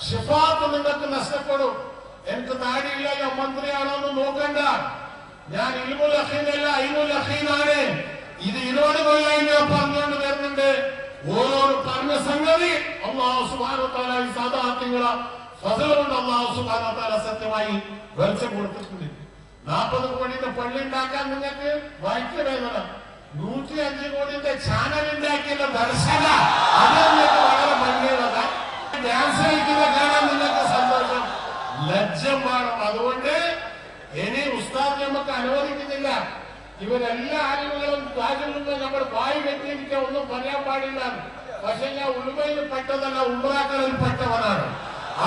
ഷിഫാത്ത് നിങ്ങൾക്ക് നഷ്ടപ്പെടും. എനിക്ക് താടിയില്ലല്ലോ, മന്ത്രിയാണോ എന്ന് നോക്കണ്ട. ഞാൻ ഇൽമുൽ യഖീനല്ല, ഐനുൽ യഖീനാണ്. ഇത് ഇരുപത് കൊല്ലം ഞാൻ പറഞ്ഞുകൊണ്ട് വരുന്നുണ്ട്. ഓരോരു പറഞ്ഞ സംഗതി അല്ലാഹു സുബ്ഹാനഹു വ തആല ഈ സാദാത്യങ്ങളെ ഫസൽ കൊണ്ട് അല്ലാഹു സുബ്ഹാനഹു വ തആല സത്യമായി വെളിച്ചം കൊടുത്തിട്ടുണ്ട്. 40 കോടിയുടെ പള്ളി ഉണ്ടാക്കാൻ നിങ്ങൾക്ക് വായിക്കണേന്നല്ല, 105 കോടിയുടെ ചാനൽ ഉണ്ടാക്കിയ ദർശന അത് നിങ്ങൾക്ക് വളരെ ഭംഗിയുള്ളതാ. ഡാൻസ് കളിക്കുന്ന കാണാൻ നിങ്ങൾക്ക് സന്തോഷം, ലജ്ജം വേണം. അതുകൊണ്ട് ഇനി ഉസ്താദ് നമുക്ക് അനുവദിക്കുന്നില്ല. ഇവരെല്ലാ ആളുകളും താജുലുമ നമ്മൾ വായി കെട്ടിയിരിക്കാൻ ഒന്നും പറയാൻ പാടില്ല. പക്ഷെ ഞാൻ ഉലുമയിൽ പെട്ടതല്ല, ഉംറാക്കളിൽ പെട്ടവനാണ്.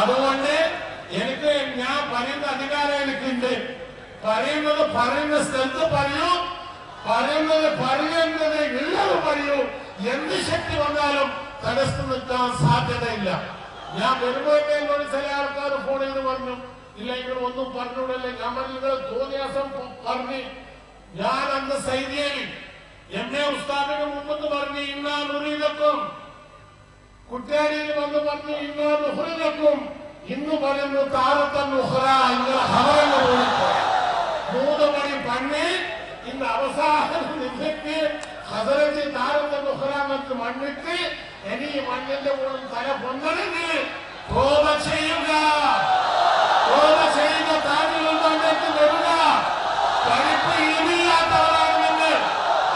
അതുകൊണ്ട് എനിക്ക് ഞാൻ പറയുന്ന അധികാരം എനിക്കുണ്ട്. പറയുന്ന സ്ഥലത്ത് പറയൂ, പറയുന്നത് ഉള്ളത് പറയൂ. എന്ത് ശക്തി വന്നാലും തടസ്സം നിൽക്കാൻ സാധ്യതയില്ല. ഞാൻ വരുമ്പോഴേ എന്നോട് ചില ആൾക്കാർ ഫോൺ ചെയ്ത് പറഞ്ഞു, ഇല്ല നിങ്ങൾ ഒന്നും പറഞ്ഞൂടല്ലേ. ഞാൻ പറഞ്ഞു നിങ്ങൾ തോന്നിയാസം പറഞ്ഞു. ഞാൻ അന്ന് സൈദിയയിൽ എന്നെ ഉസ്താദിന് മുമ്പെന്ന് പറഞ്ഞു ഇന്നാ നുരീലക്കും, കുറ്റ്യാടിയിൽ വന്ന് പറഞ്ഞു ഇന്നാ നുഹ്റിലക്കും. ഇന്ന് പറയുന്നു താരത്തൻ നുഹ്റ, ഇങ്ങനെ ഹവറന്ന് പോയിട്ട് 3 മണി പണി. ഇന്ന് അവസാനം നിങ്ങൾക്ക് ഹസരജ് താരത്തൻ നുഹ്റ എന്ന് മണ്ണിട്ട് ഇനി ഈ മണ്ണിന്റെ മുകളിൽ തല പൊന്നണെങ്കിൽ തോപ ചെയ്യുക, താജിൽ മണ്ണിട്ട് വരിക. പഠിപ്പ് ഇൽമില്ലാത്തവരാണ് നിങ്ങൾ.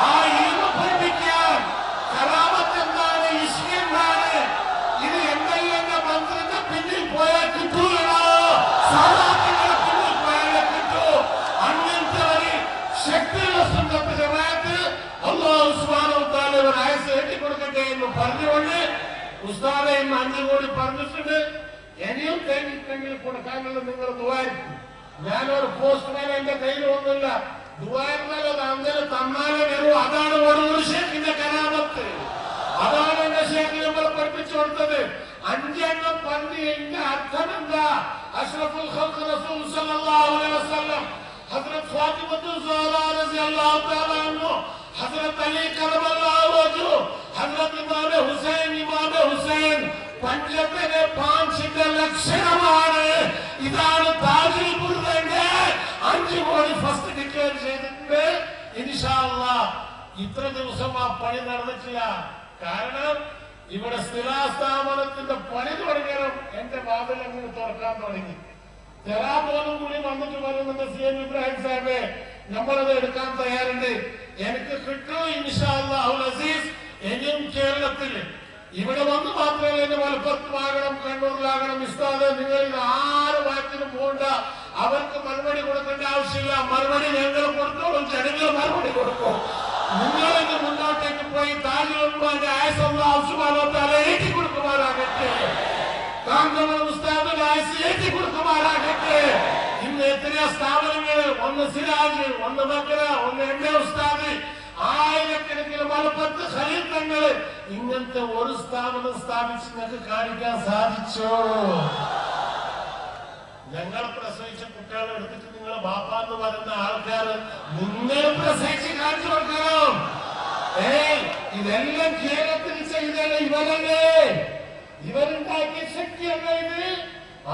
ആ ഇൽമ പഠിപ്പിക്കാൻ കറാമത്ത് എന്താണ്, ഇഷ്ക് എന്താണ്, ഇത് എന്തെല്ലാം മന്ത്രിന്റെ പിന്നിൽ പോയാൽ കിട്ടൂലോ, സാധാരണ പിന്നിൽ പോയാലേ കിട്ടൂ. അങ്ങനത്തെ ഒരു ശക്തിയുള്ള സുന്നത്ത് ജമാഅത്ത് അല്ലാഹു സുബ്ഹാനഹു വ തആല ഒരു ആയത്ത് എത്തിക്കൊടുക്കട്ടെ എന്ന് പറഞ്ഞുകൊണ്ട് ഉസ്താദെ ഇന്ന് 5 കോടി പറഞ്ഞിട്ടുണ്ട്. ഇനിയും കഴിഞ്ഞിട്ടെങ്കിൽ കൊടുക്കാനുള്ള നിങ്ങൾ ദുആയിരിക്കും. ഞാനൊരു പോസ്റ്റ്മാൻ എന്റെ കയ്യിൽ ഒന്നുമില്ല. ദുആയിരുന്നാൽ അത് അങ്ങനെ തന്നാലേ വരൂ. അതാണ് ഒരു ഷേഖിന്റെ കരാമത്ത്. അതാണ് എന്റെ ഷേഖ് നമ്മൾ പഠിപ്പിച്ചു കൊടുത്തത്. 5 എണ്ണം പറഞ്ഞതിന്റെ അർത്ഥം എന്താ? അഷ്റഫുൽ ഖൽഖ് റസൂൽ സല്ലല്ലാഹു അലൈഹി വസല്ലം, ഹസ്രത്ത് ഫാത്തിമത്തു സഹ്റ റളിയല്ലാഹു തആല അൻഹു, ഹസ്രത്ത് അലി കറമല്ലാഹു വജ്ഹു, ഹസ്രത്ത് ഇമാം ഹുസൈൻ പഞ്ചത്തിന് 5 ലക്ഷണമാണ്. ഇതാണ് താജുൽ ബുർദന്റെ 5 കോടി ഫസ്റ്റ് ഡിക്ലെയർ ചെയ്തിട്ടുണ്ട്. ഇൻഷാ അല്ലാഹ് ഇത്ര ദിവസം ആ പണി നടന്നിട്ടില്ല. കാരണം ഇവിടെ സ്ഥിരാസ്ഥാപനത്തിന്റെ പണി തുടങ്ങണം. എന്റെ വാതിൽ അങ്ങനെ തുറക്കാൻ തുടങ്ങി. തെറാപോലും കൂടി വന്നിട്ട് പറയുന്നുണ്ട് CM ഇബ്രാഹിം സാഹിബ്, നമ്മളത് എടുക്കാൻ തയ്യാറുണ്ട്. എനിക്ക് കിട്ടും ഇൻഷാ അല്ലാഹുൽ അസീസ്. ഇനിയും കേരളത്തിൽ ഇവിടെ വന്ന് മാത്രമല്ല, എന്റെ മലപ്പുറത്തുമാകണം, കണ്ണൂരിലാകണം. ഉസ്താദ് നിങ്ങൾ ഇത് 6 വാക്കിനും പോകണ്ട. അവർക്ക് മറുപടി കൊടുക്കേണ്ട ആവശ്യമില്ല. മറുപടി ഞങ്ങൾ കൊടുത്തോളും, ജനങ്ങൾ മറുപടി കൊടുക്കും. നിങ്ങളിത് മുന്നോട്ടേക്ക് പോയി താജുലുമാന്റെ ആയസ് അല്ലാഹു സുബ്ഹാനഹു വ തആല ഏറ്റി കൊടുക്കുമാറാകട്ടെ. കാന്തമ ഉസ്താദിന്റെ ആയസ് ഏറ്റി കൊടുക്കുമാറാകട്ടെ. ഇന്ന് എത്രയോ സ്ഥാപനങ്ങൾ, ഒന്ന് സിരാജ്, ഒന്ന് ബക്കറ, ഒന്ന് എന്റെ ഉസ്താദ്, ആയിരക്കണക്കിന് മലപ്പുറത്ത് ഖലീൽ തങ്ങള്, ഇങ്ങനത്തെ ഒരു സ്ഥാപനം സ്ഥാപിച്ച് നിങ്ങൾക്ക് കാണിക്കാൻ സാധിച്ചോ? ഞങ്ങൾ പ്രസവിച്ച കുട്ടികളെ എടുത്തിട്ട് നിങ്ങളെ ബാപ്പ എന്ന് പറയുന്ന ആൾക്കാർ നിങ്ങൾ പ്രസവിച്ച് കാണിച്ചു കൊടുക്കണം. ഇതെല്ലാം കേരളത്തിൽ ചെയ്തല്ല ഇവരല്ലേ, ഇവരുണ്ടാക്കിയ ശക്തിയല്ല ഇത്.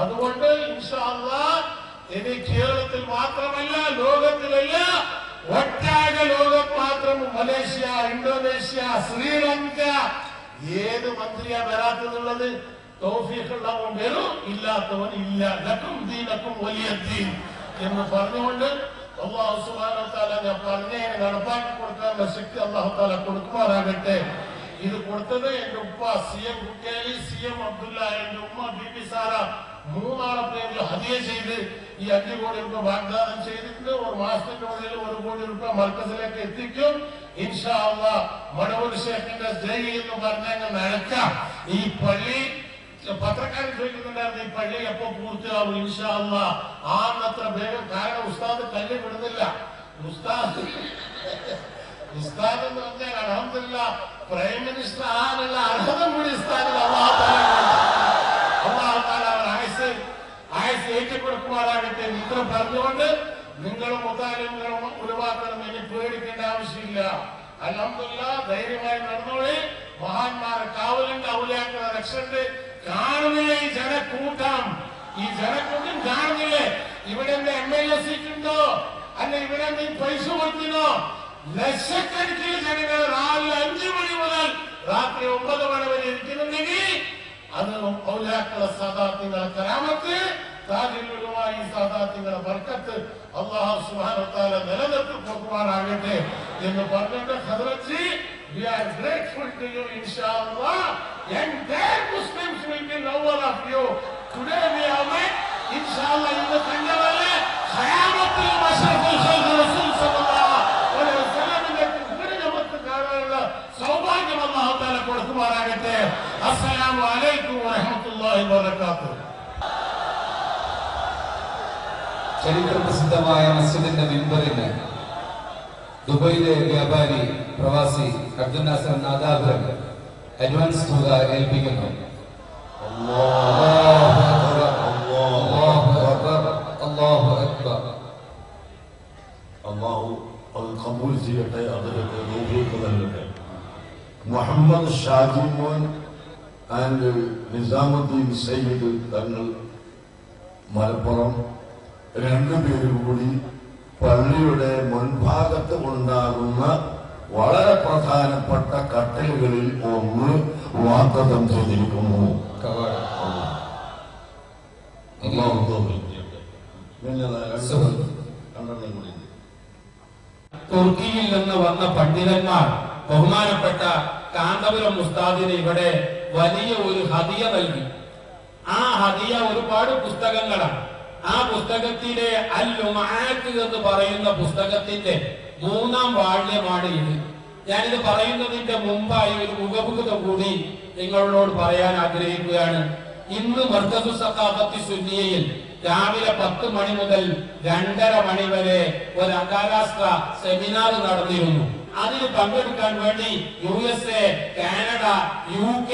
അതുകൊണ്ട് ഇൻഷാ അല്ലാഹ് ഇനി കേരളത്തിൽ മാത്രമല്ല, ലോകത്തിലല്ല, ഒട്ടാകെ ലോകം മാത്രം, മലേഷ്യ, ഇന്തോനേഷ്യ, ശ്രീലങ്ക, ഏത് മന്ത്രിയാ വരാത്തതുള്ളത്? തൗഫീഖുള്ളവൻ വരും, ഇല്ലാത്തവൻ ഇല്ല. ലക്കും ദീനക്കും വലിയ ദീൻ എന്ന് പറഞ്ഞുകൊണ്ട് അല്ലാഹു സുബ്ഹാനഹു വ തആല ഞാൻ പറഞ്ഞതിനെ നടപ്പാക്കി കൊടുക്കാനുള്ള ശക്തി അല്ലാഹു തആല കൊടുക്കുമാറാകട്ടെ. ഇത് കൊടുത്തത് എന്റെ ഉപ്പ CM കുട്ടിയാലി, CM അബ്ദുല്ല, എന്റെ ഉമ്മ ബിബി സാറ, 3 ആളെ പേരിൽ ഹദിയ ചെയ്ത് ഈ 5 കോടി രൂപ വാഗ്ദാനം ചെയ്തിട്ടുണ്ട്. 1 മാസത്തിന്റെ ഉള്ളിൽ 1 കോടി രൂപ മർക്കസിലേക്ക് എത്തിക്കും ഇൻഷാ അല്ലാഹ്. മടവൂർ ഷേഖിന്റെ ജയ് എന്ന് പറഞ്ഞങ്ങ് നടക്കാം. ഈ പള്ളി പത്രക്കാരൻ ചോദിക്കുന്നുണ്ടായിരുന്നു, ഈ പള്ളി എപ്പോ പൂർത്തിയാവും? ഇൻഷാ അല്ലാഹ് ആന്നത്ര വേഗം. കാരണം ഉസ്താദ് കല്ല് വിടുന്നില്ല. ഉസ്താദ് എന്ന് പറഞ്ഞാൽ അൽഹംദുലില്ലാഹ് പ്രൈം മിനിസ്റ്റർ ആകാനുള്ള അർഹത കൂടി ഉസ്താദിന് അല്ലാഹു തആല ആയസ് ഏറ്റുകൊടുക്കുമാറാകട്ടെ. ഇത്ര പറഞ്ഞുകൊണ്ട് നിങ്ങളും മുതാലിങ്ങളും ഉരുവാക്കണം. ഇനി പേടിക്കേണ്ട ആവശ്യമില്ല. അൽഹംദുലില്ലാഹ് ധൈര്യമായി നടന്നോളി. മഹാന്മാരെ കാവലുണ്ട്, ഔലിയാക്കളെ രക്ഷയുണ്ട്. കാണുകയും ജന ജനക്കൂട്ടം. ഈ ജനക്കൂട്ടം കാണുന്നില്ലേ? ഇവിടെ MLA സീറ്റ് ഉണ്ടോ? അല്ല ഇവിടെ പൈസ കൊടുത്തിനോ? ലക്ഷക്കണക്കിന് ജനങ്ങൾ രാവിലെ 5 മണി മുതൽ രാത്രി 9 മണി വരെ ഇരിക്കുന്നുണ്ടെങ്കിൽ അത് ഔലിയാക്കളെ സാദാത്തുകളെ കറാമത്ത്, താജുലുലമായി സാദാത്തുകളെ ബർക്കത്ത് അല്ലാഹു സുബ്ഹാനഹു വ തആല നിലനിർത്തി കൊടുക്കുവാനാകട്ടെ എന്ന് പറഞ്ഞുകൊണ്ട് ഹദ്റത്ത്, we are grateful to you inshallah, and their Muslims will be lover of you. Today we have met inshallah in the കണ്ടവരെ ഖയാമത്തുൽ മശറഫുൽ ഖൽഖ് റസൂൽ സല്ലല്ലാഹു അലൈഹി വസല്ലമിന്റെ നമുക്ക് കാണാനുള്ള സൗഭാഗ്യം അല്ലാഹു തആല കൊടുക്കുമാറാകട്ടെ. അസ്സലാമു അലൈക്കും വറഹ്മത്തുള്ളാഹി വബറകാതുഹു. ചരിത്രപ്രസിദ്ധമായ മസ്ജിദിന്റെ മിമ്പറിന് ദുബൈയിലെ വ്യാപാരി പ്രവാസി അബ്ദുൽ നാസർ നാദാപുരം അഡ്വാൻസ് തുക ഏൽപ്പിക്കുന്നു. അള്ളാഹു അത് കബൂൽ ചെയ്യട്ടെ, അതിലൊക്കെ റൂഹിക്ക് നൽകട്ടെ. മുഹമ്മദ് ഷാജി മോൻ ആൻഡ് നിസാമുദ്ദീൻ സയ്യിദ് തങ്ങൾ മലപ്പുറം രണ്ടുപേരും കൂടി പള്ളിയുടെ മുൻഭാഗത്ത് ഉണ്ടാകുന്ന വളരെ പ്രധാനപ്പെട്ട കട്ടിലുകളിൽ ഒന്ന് വാഗ്ദത്തം ചെയ്തിരിക്കുന്നു. തുർക്കിയിൽ നിന്ന് വന്ന പണ്ഡിതന്മാർ ബഹുമാനപ്പെട്ട കാന്തപുരം ഉസ്താദിന് ഇവിടെ വലിയ ഒരു ഹദിയ നൽകി. ആ ഹദിയ ഒരുപാട് പുസ്തകങ്ങളാണ്. ആ പുസ്തകത്തിലെ അൽ ലുമാഅത്ത് എന്ന് പറയുന്ന പുസ്തകത്തിന്റെ 3-ാം വാള്യമാണ് ഇത്. ഞാനിത് പറയുന്നതിന്റെ മുമ്പായി ഒരു മുഖമുഖത കൂടി നിങ്ങളോട് പറയാൻ ആഗ്രഹിക്കുകയാണ്. ഇന്ന് മർക്കസു സഖാഫത്തി സുന്നിയയിൽ രാവിലെ 10 മണി മുതൽ 2:30 മണി വരെ ഒരു അന്താരാഷ്ട്ര സെമിനാർ നടന്നിരുന്നു. അതിൽ പങ്കെടുക്കാൻ വേണ്ടി USA, കാനഡ, UK,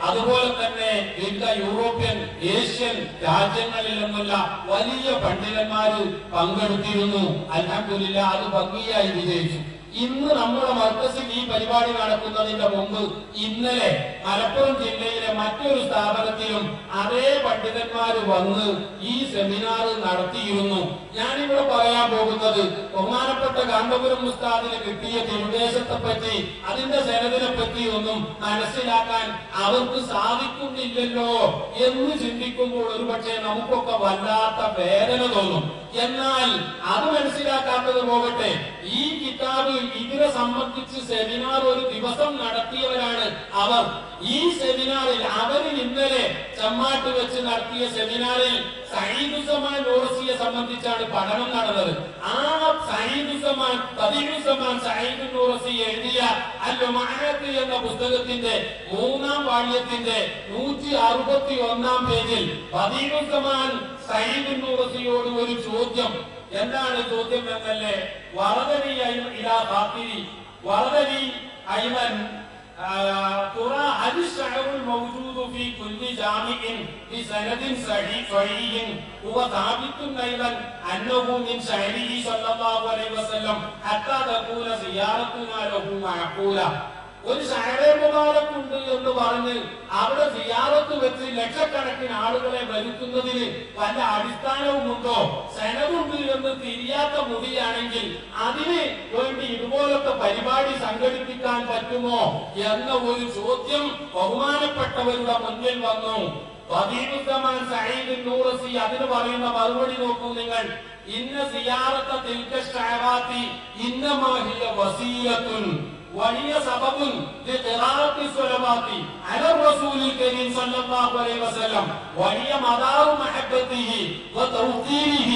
അതുപോലെ തന്നെ വിവിധ യൂറോപ്യൻ, ഏഷ്യൻ രാജ്യങ്ങളിൽ നിന്നുള്ള വലിയ പണ്ഡിതന്മാര് പങ്കെടുത്തിരുന്നു. അൽഹംദുലില്ലാഹ് അത് ഭംഗിയായി വിജയിച്ചു. ഇന്ന് നമ്മുടെ മർക്കസിൽ ഈ പരിപാടി നടക്കുന്നതിന്റെ മുമ്പ് ഇന്നലെ മലപ്പുറം ജില്ലയിലെ മറ്റൊരു സ്ഥാപനത്തിലും അതേ പണ്ഡിതന്മാര് വന്ന് ഈ സെമിനാർ നടത്തിയിരുന്നു. ഞാനിവിടെ പറയാൻ പോകുന്നത് ബഹുമാനപ്പെട്ട കാന്തപുരം ഉസ്താദിന് കിട്ടിയ നിർദ്ദേശത്തെ പറ്റി, അതിന്റെ സനദിനെ പറ്റി ഒന്നും മനസ്സിലാക്കാൻ അവർക്ക് സാധിക്കുന്നില്ലല്ലോ എന്ന് ചിന്തിക്കുമ്പോൾ ഒരുപക്ഷെ നമുക്കൊക്കെ വല്ലാത്ത വേദന തോന്നും. എന്നാൽ അത് മനസ്സിലാക്കാത്തത് പോകട്ടെ, ഈ കിതാബ് ഇതിനെ സംബന്ധിച്ച് സെമിനാർ ഒരു ദിവസം നടത്തിയവരാണ് അവർ. ഈ സെമിനാറിൽ അവരിൽ ഇന്നലെ ചമ്മാട്ട് വെച്ച് നടത്തിയ സെമിനാറിൽ സഈദുസ്സമാൻ നൂറസിയെ സംബന്ധിച്ചാണ് പഠനം നടന്നത്. ആ സഈദുസ്സമാൻ സഈദ് നൂറസി എഴുതിയ അൽ ലുമാഅത്ത് എന്ന പുസ്തകത്തിന്റെ 3-ാം വാള്യത്തിന്റെ 161-ാം പേജിൽ സഈദുസ്സമാൻ സഈദ് നൂറസിയോട് ഒരു ചോദ്യം. എന്താണ് ചോദ്യം എന്നല്ലേ? വറദനി ഇലാ ഖാതിരി വറദനി അയ്മൻ തുറാ ഹൽ ശഅറുൽ മൗജൂദു ഫീ കുല്ലി ജാമിഇൻ ബിസനദിൻ സ്വഹീഹിൻ ഹുവ സാബിത്തുൻ അയ്ദൻ അന്നഹു മിൻ ശഅരിഹി സ്വല്ലല്ലാഹു അലൈഹി വസല്ലം ഹത്താ തകൂന സിയാറത്തുനാ ലഹു മഅഖൂല. ഒരു ഷഅറേ മുബാറക് ഉണ്ട് എന്ന് പറഞ്ഞ് അവിടെ സിയാറത്ത് വെച്ച് ലക്ഷക്കണക്കിന് ആളുകളെ വരുത്തുന്നതിന് വല്ല അടിസ്ഥാനവുമുണ്ടോ? സനദുണ്ട് എന്ന് തിരിയാത്ത മുടിയാണെങ്കിൽ അതിന് വേണ്ടി ഇതുപോലത്തെ പരിപാടി സംഘടിപ്പിക്കാൻ പറ്റുമോ എന്ന ഒരു ചോദ്യം ബഹുമാനപ്പെട്ടവരുടെ മുന്നിൽ വന്നു. സഈദുസ്സമാൻ സഈദ് നൂറസി അതിന് പറയുന്ന മറുപടി നോക്കൂ നിങ്ങൾ. ഇന്ന സിയാറത്ത തിൽക ശഅറാത്തി ഇന്നമാ ഹിയ വസീലത്തുൻ وهي سبب لقراءة الصلوات على الرسول الكريم صلى الله عليه وسلم وهي مدار محبته وتوقيره.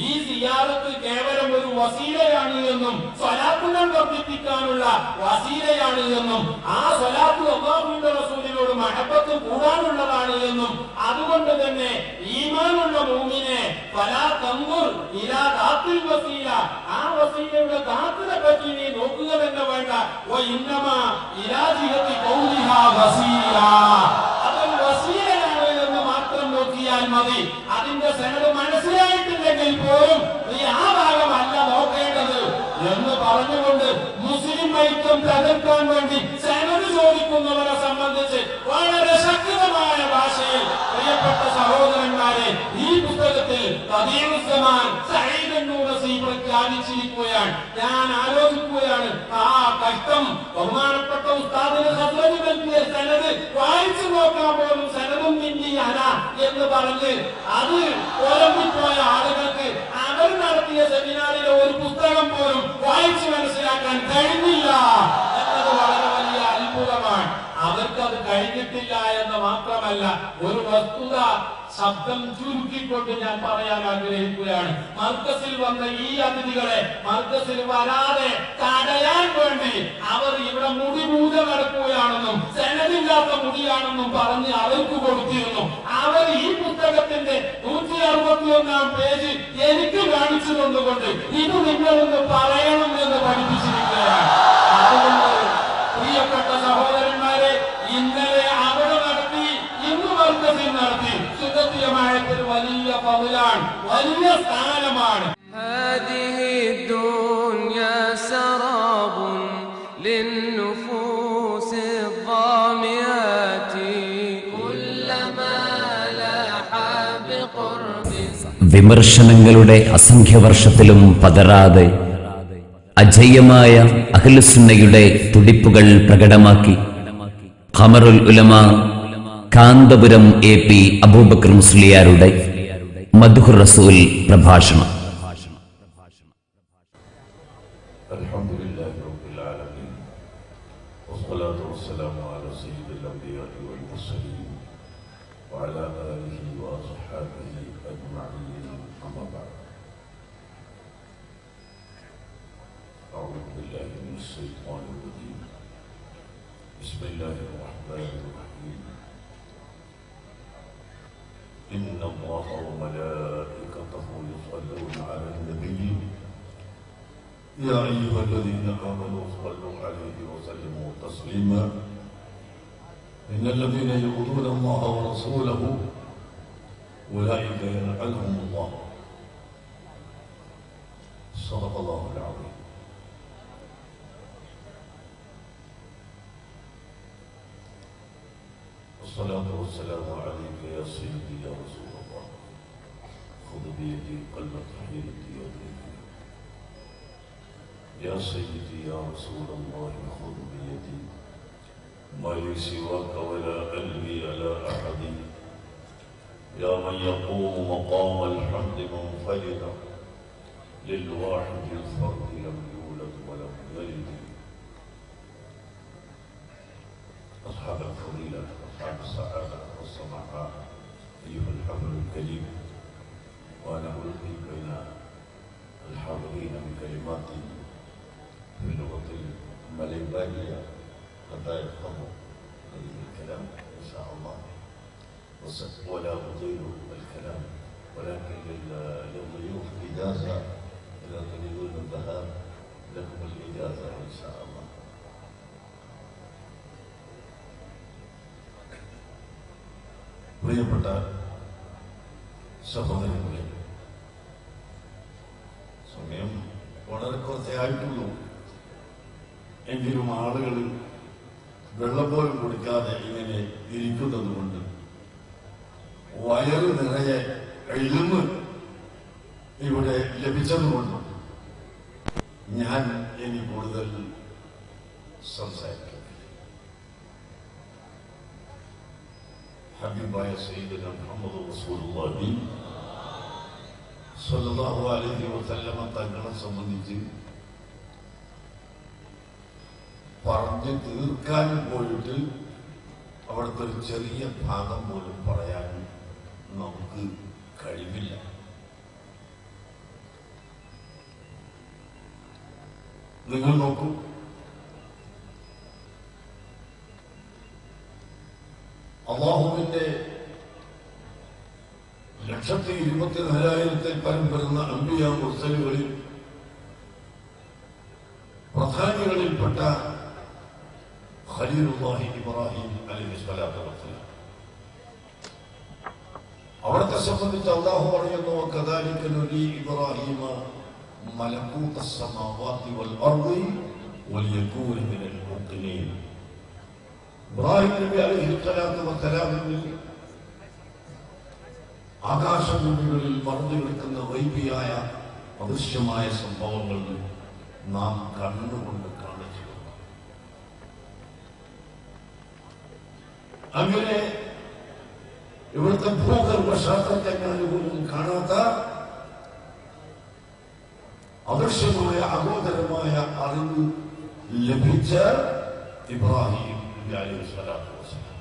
ഈ സിയാറത്ത് കേവലം ഒരു വസീലയാണ് എന്നും സ്വലാത്തുകൾ വർദ്ധിപ്പിക്കാനുള്ള വസീലയാണ് എന്നും ആ സ്വലാത്ത് അല്ലാഹുവിന്റെ റസൂലിനോട് മഹബത്ത് കൂടാനുള്ളതാണ് എന്നും അതുകൊണ്ട് തന്നെ ഈമാനുള്ള മുഅ്മിനെ ഫലാ തൻദുർ ഇലാ ദാത്തിൽ വസീല, ആ വസീലയുടെ ദാത്തിനെ പറ്റി നീ നോക്കുക തന്നെ വേണ്ട. وإنما إلى جهة قولها وسيلة, അതൊരു വസീലയാണ് എന്ന് മാത്രം നോക്കിയാൽ മതി. അതിന്റെ സനദ് മനസ്സിലായിട്ടില്ലെങ്കിൽ പോലും നീ ആ ഭാഗമല്ല നോക്കേണ്ടത് എന്ന് പറഞ്ഞുകൊണ്ട് മുസ്ലിം ഐക്യം തകർക്കാൻ വേണ്ടി സനദ് ചോദിക്കുന്നവരെ സംബന്ധിച്ച് വളരെ ശക്തമായ ഭാഷയിൽ പ്രിയപ്പെട്ട സഹോദരന്മാരെ, ഈ പുസ്തകത്തിൽ പ്രഖ്യാപിച്ചിരിക്കുകയാണ്. ഞാൻ ആലോചിക്കുകയാണ്, ആ കഷ്ടം ബഹുമാനപ്പെട്ട ഉസ്താദിന് ഹസ്രജ് നൽകിയ സനത് വായിച്ചു നോക്കാൻ പോലും സനതും പിന്നിയാന എന്ന് പറഞ്ഞ് അത് ഒലമ്പിപ്പോയ ആളുകൾക്ക് അവർ നടത്തിയ സെമിനാറിലെ ഒരു പുസ്തകം പോലും വായിച്ചു മനസ്സിലാക്കാൻ കഴിഞ്ഞില്ല എന്നത് വളരെ വലിയ അത്ഭുതമാണ്. അവർക്കത് കഴിഞ്ഞിട്ടില്ല എന്ന് മാത്രമല്ല, ഒരു വസ്തുത ശബ്ദം ചുരുക്കിക്കൊണ്ട് ഞാൻ പറയാൻ ആഗ്രഹിക്കുകയാണ്. മർക്കസിൽ വന്ന ഈ അതിഥികളെ മർക്കസിൽ വരാതെ തടയാൻ വേണ്ടി അവർ ഇവിടെ മുടി പൂജ നടക്കുകയാണെന്നും സനദില്ലാത്ത മുടിയാണെന്നും പറഞ്ഞ് അവർക്ക് കൊടുത്തിരുന്നു. അവർ ഈ പുസ്തകത്തിന്റെ 161 പേജ് എനിക്ക് കാണിച്ചു തന്നുകൊണ്ട് ഇത് നിങ്ങളൊന്ന് പറയണം എന്ന് പഠിപ്പിച്ചിരിക്കുകയാണ്. അതുകൊണ്ട് പ്രിയപ്പെട്ട സഹോദരന്മാരെ, ഇന്നലെ അവിടെ നടത്തി, ഇന്ന് മർക്കസിൽ നടത്തി, സുഗത്യമായത്തിൽ വലിയ പൗലാണ്, വലിയ സ്ഥാനമാണ്. هذه الدنيا سراب للنفوس الظامئات كلما لاح بقرب. വിമർശനങ്ങളുടെ അസംഖ്യവർഷത്തിലും പതറാതെ അജയ്യമായ അഹ്ലുസുന്നയുടെ തുടിപ്പുകൾ പ്രകടമാക്കി ഖമറുൽ ഉലമ കാന്തപുരം AP അബൂബക്കർ മുസ്ലിയാരുടെ മദ്ഹുർ റസൂൽ പ്രഭാഷണം. അൽഹംദുലില്ലാഹി റബ്ബിൽ ആലമീൻ വസ്സലാത്തു വസ്സലാമു അലാ സയ്യിദിൽ അംബിയാഇ വൽ മുർസലീൻ വഅലാ ആലിഹി വഅസ്ഹാബിഹി അജ്മഈൻ. അമ്മാ ബഅദ്. أعوذ بالله من الشيطان الرجيم. بسم الله الرحمن الرحيم. إن الله وملائكته يصلون على النبي يا أيها الذين آمنوا صلوا عليه وسلموا تسليما. إن الذين يؤذون الله ورسوله أولئك يلعنهم الله. صدق الله العظيم. والصلاة والسلام عليك يا سيدي يا رسول الله. خذ بيدي قلبت حيرتي يديك. يا سيدي يا رسول الله خذ بيدي ما لي سواك ولا قلبي على أحد. يا من يقوم مقام الحمد منفردا للواحد الفرد لم يولد ولم يلد. أصحاب الفضيلة أصحاب السعادة والصنعاء أيها الحفل الكريم، وأنا ألقي بين الحاضرين بكلمات في لغة المليبانية حتى يفهموا هذه الكلام إن شاء الله، ولا أطيل الكلام، ولكن للضيوف إجازة إذا تريدون الذهاب لكم الإجازة إن شاء الله. പ്രിയപ്പെട്ട സഹോദരങ്ങളെ, സമയം വളരെ കുറച്ചേ ആയിട്ടുള്ളൂ. എങ്കിലും ആളുകൾ വെള്ളം പോലും കുടിക്കാതെ ഇങ്ങനെ ഇരിക്കുന്നത് കൊണ്ട് വയറ് നിറയെ ഇൽമ് ഇവിടെ ലഭിച്ചതുകൊണ്ട് ഞാൻ ഇനി കൂടുതൽ സംസാരിക്കും. ഹബീബായ സയ്യിദുന മുഹമ്മദ് റസൂലുള്ളാഹി സ്വല്ലല്ലാഹു അലൈഹി വസല്ലമ തങ്ങളെ സംബന്ധിച്ച് പറഞ്ഞു തീർക്കാൻ പോയിട്ട് അവിടുത്തെ ഒരു ചെറിയ ഭാഗം പോലും പറയാൻ നമുക്ക് കഴിവില്ല. നിങ്ങൾ നോക്കൂ, അല്ലാഹുവിന്റെ 124,000 പരം വരുന്ന അംബിയ മുർസലുകളിൽ പ്രധാനികളിൽപ്പെട്ട ഖലീലുല്ലാഹി ഇബ്രാഹിം അലൈഹിസ്സലാത്തു വസ്സലാം, അവിടത്തെ സംബന്ധിച്ച് അല്ലാഹു പറയുന്നു, കദാലിക നുരീ ഇബ്രാഹിമ മലകൂത അസ്സമാവാതി വൽ അർദി വലിയകൂന മിനൽ മുഖ്മിനീൻ. ഇബ്രാഹിം നബി അലൈഹിസ്സലാത്തു വസ്സലാമിന് ആകാശഭൂമികളിൽ മറഞ്ഞു കിടക്കുന്ന വൈബിയായ അദൃശ്യമായ സംഭവങ്ങൾ നാം കണ്ടുകൊണ്ട് കാണിച്ചു. അങ്ങനെ ഇവിടുത്തെ ഭൂഗർഭ ശാസ്ത്രജ്ഞന്മാർ പോലും കാണാത്ത അദൃശ്യമായ അഗോചരമായ അറിവ് ലഭിച്ച ഇബ്രാഹിം അലൈഹിസ്സലാത്തു വസ്സലാം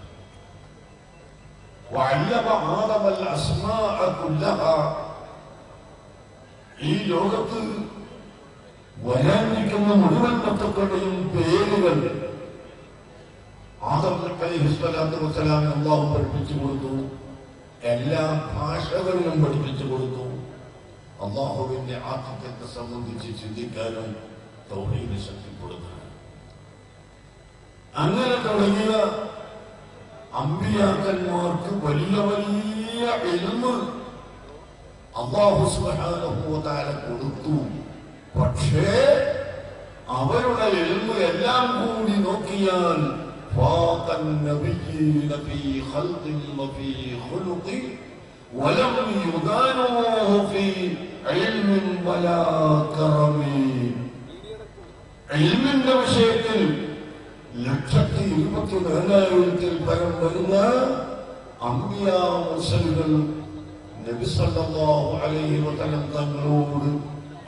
വഅല്ലമ ആദമൽ അസ്മാഅ കുല്ലഹ. ഈ ലോകത്ത് വരാനിരിക്കുന്ന മുഴുവൻ വസ്തുക്കളുടെയും പേരുകൾ ആദം അലൈഹിസ്സലാത്തു വസ്സലാമിന് അല്ലാഹു പഠിപ്പിച്ചു കൊടുത്തു. എല്ലാ ഭാഷകളിലും പഠിപ്പിച്ചു കൊടുത്തു. അല്ലാഹുവിന്റെ ആത്മത്തെ സംബന്ധിച്ച് ചിന്തിക്കാനും തൗഹീദ് ശക്തിപ്പെടുത്താനും. അങ്ങനെ തുടങ്ങിയ അമ്പിയാക്കന്മാർക്ക് വലിയ വലിയ ഇൽമ് അല്ലാഹു സുബ്ഹാനഹു വ തആല കൊടുത്തു. പക്ഷേ അവരുടെ ഇൽമ് എല്ലാം കൂടി നോക്കിയാൽ فاق النبيين في خلق وفي خلق ولم يدانوه في علم ولا كرم. ഇൽമിന്റെ വിഷയത്തിൽ 124,000 പരം വരുന്ന അമ്പിയാ മുർസലുകൾ നബി സല്ലല്ലാഹു അലൈഹി വസല്ലം തങ്ങളോട്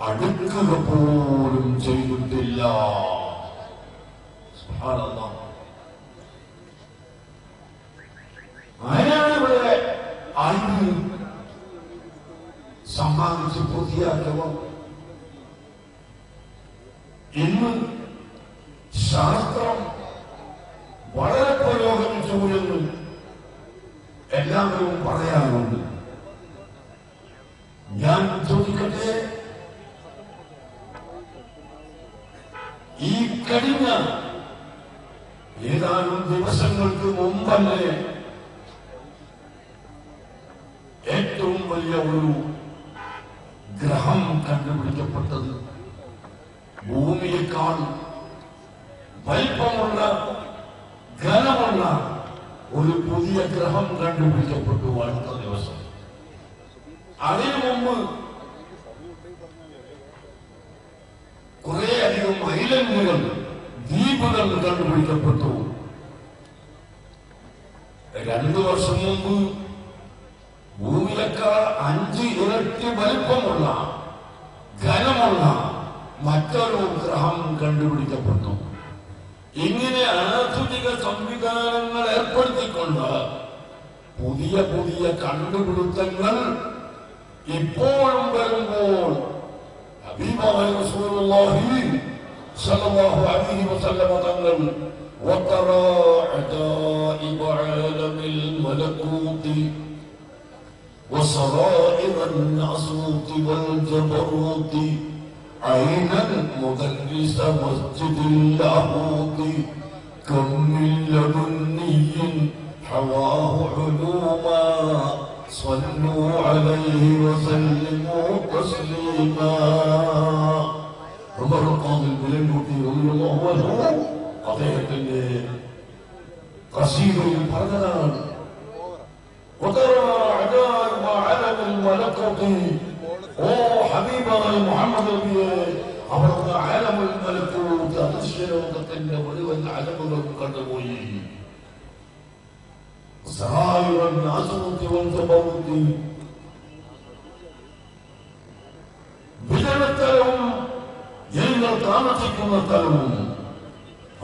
അടുക്കുക പോലും ചെയ്തിട്ടില്ല. സുബ്ഹാനല്ലാഹ്. ആരാണ് ഇവിടെ അറിവ് സമ്മാനിച്ച് പൂർത്തിയാക്കിയവർ? ഇന്ന് ശാസ്ത്രം വളരെ പുരോഗമിച്ചു എന്ന് എല്ലാവരും പറയാറുണ്ട്. ഞാൻ ചോദിക്കട്ടെ, ഈ കഴിഞ്ഞ ഏതാനും ദിവസങ്ങൾക്ക് മുമ്പല്ലേ ഏറ്റവും വലിയ ഒരു ഗ്രഹം കണ്ടുപിടിക്കപ്പെട്ടത്? ഭൂമിയേക്കാൾ വലിപ്പമുള്ള ഘനമുള്ള ഒരു പുതിയ ഗ്രഹം കണ്ടുപിടിക്കപ്പെട്ടു അടുത്ത ദിവസം. അതിനു മുമ്പ് കുറേയധികം ഐലൻഡുകൾ, ദ്വീപുകൾ കണ്ടുപിടിക്കപ്പെട്ടു. 2 വർഷം മുമ്പ് ഭൂമിയേക്കാൾ 5 ഇരട്ടി വലിപ്പമുള്ള ഘനമുള്ള മറ്റൊരു ഗ്രഹം കണ്ടുപിടിക്കപ്പെട്ടു. ഇങ്ങനെ ആധുനിക സംവിധാനങ്ങൾ ഏർപ്പെടുത്തിക്കൊണ്ട് പുതിയ പുതിയ കണ്ടുപിടുത്തങ്ങൾ ഇപ്പോഴും വരുമ്പോൾ ഹബീബായ റസൂലുള്ളാഹി സ്വല്ലല്ലാഹു അലൈഹി വസല്ലം തങ്ങൾ വതറാ അജായിബ ആലമിൽ മലകൂതി وصرائر الناسوت والجبروت عينا مدرس مسجد اللاهوت كم من لدني حواه علوما صلوا عليه وسلموا تسليما. عمر القاضي البلنوتي رضي الله عنه അദ്ദേഹത്തിന്റെ ഖസീദയിൽ പറഞ്ഞതാണ്, وترى عجائب علم الملكوت. ഓ ഹബീബായ മുഹമ്മദ് നബിയെ, അവർക്ക് ആലമുൽ മലക്കൂത്ത് അദൃശ്യലോകത്തിന്റെ മുഴുവൻ അലമുകളും കണ്ടുപോയി. സറായിറുൻ നാസൂത്തി വൽ ജബറൂത്തി, വിജനത്തലവും ജനങ്ങൾ താമസിക്കുന്ന സ്ഥലവും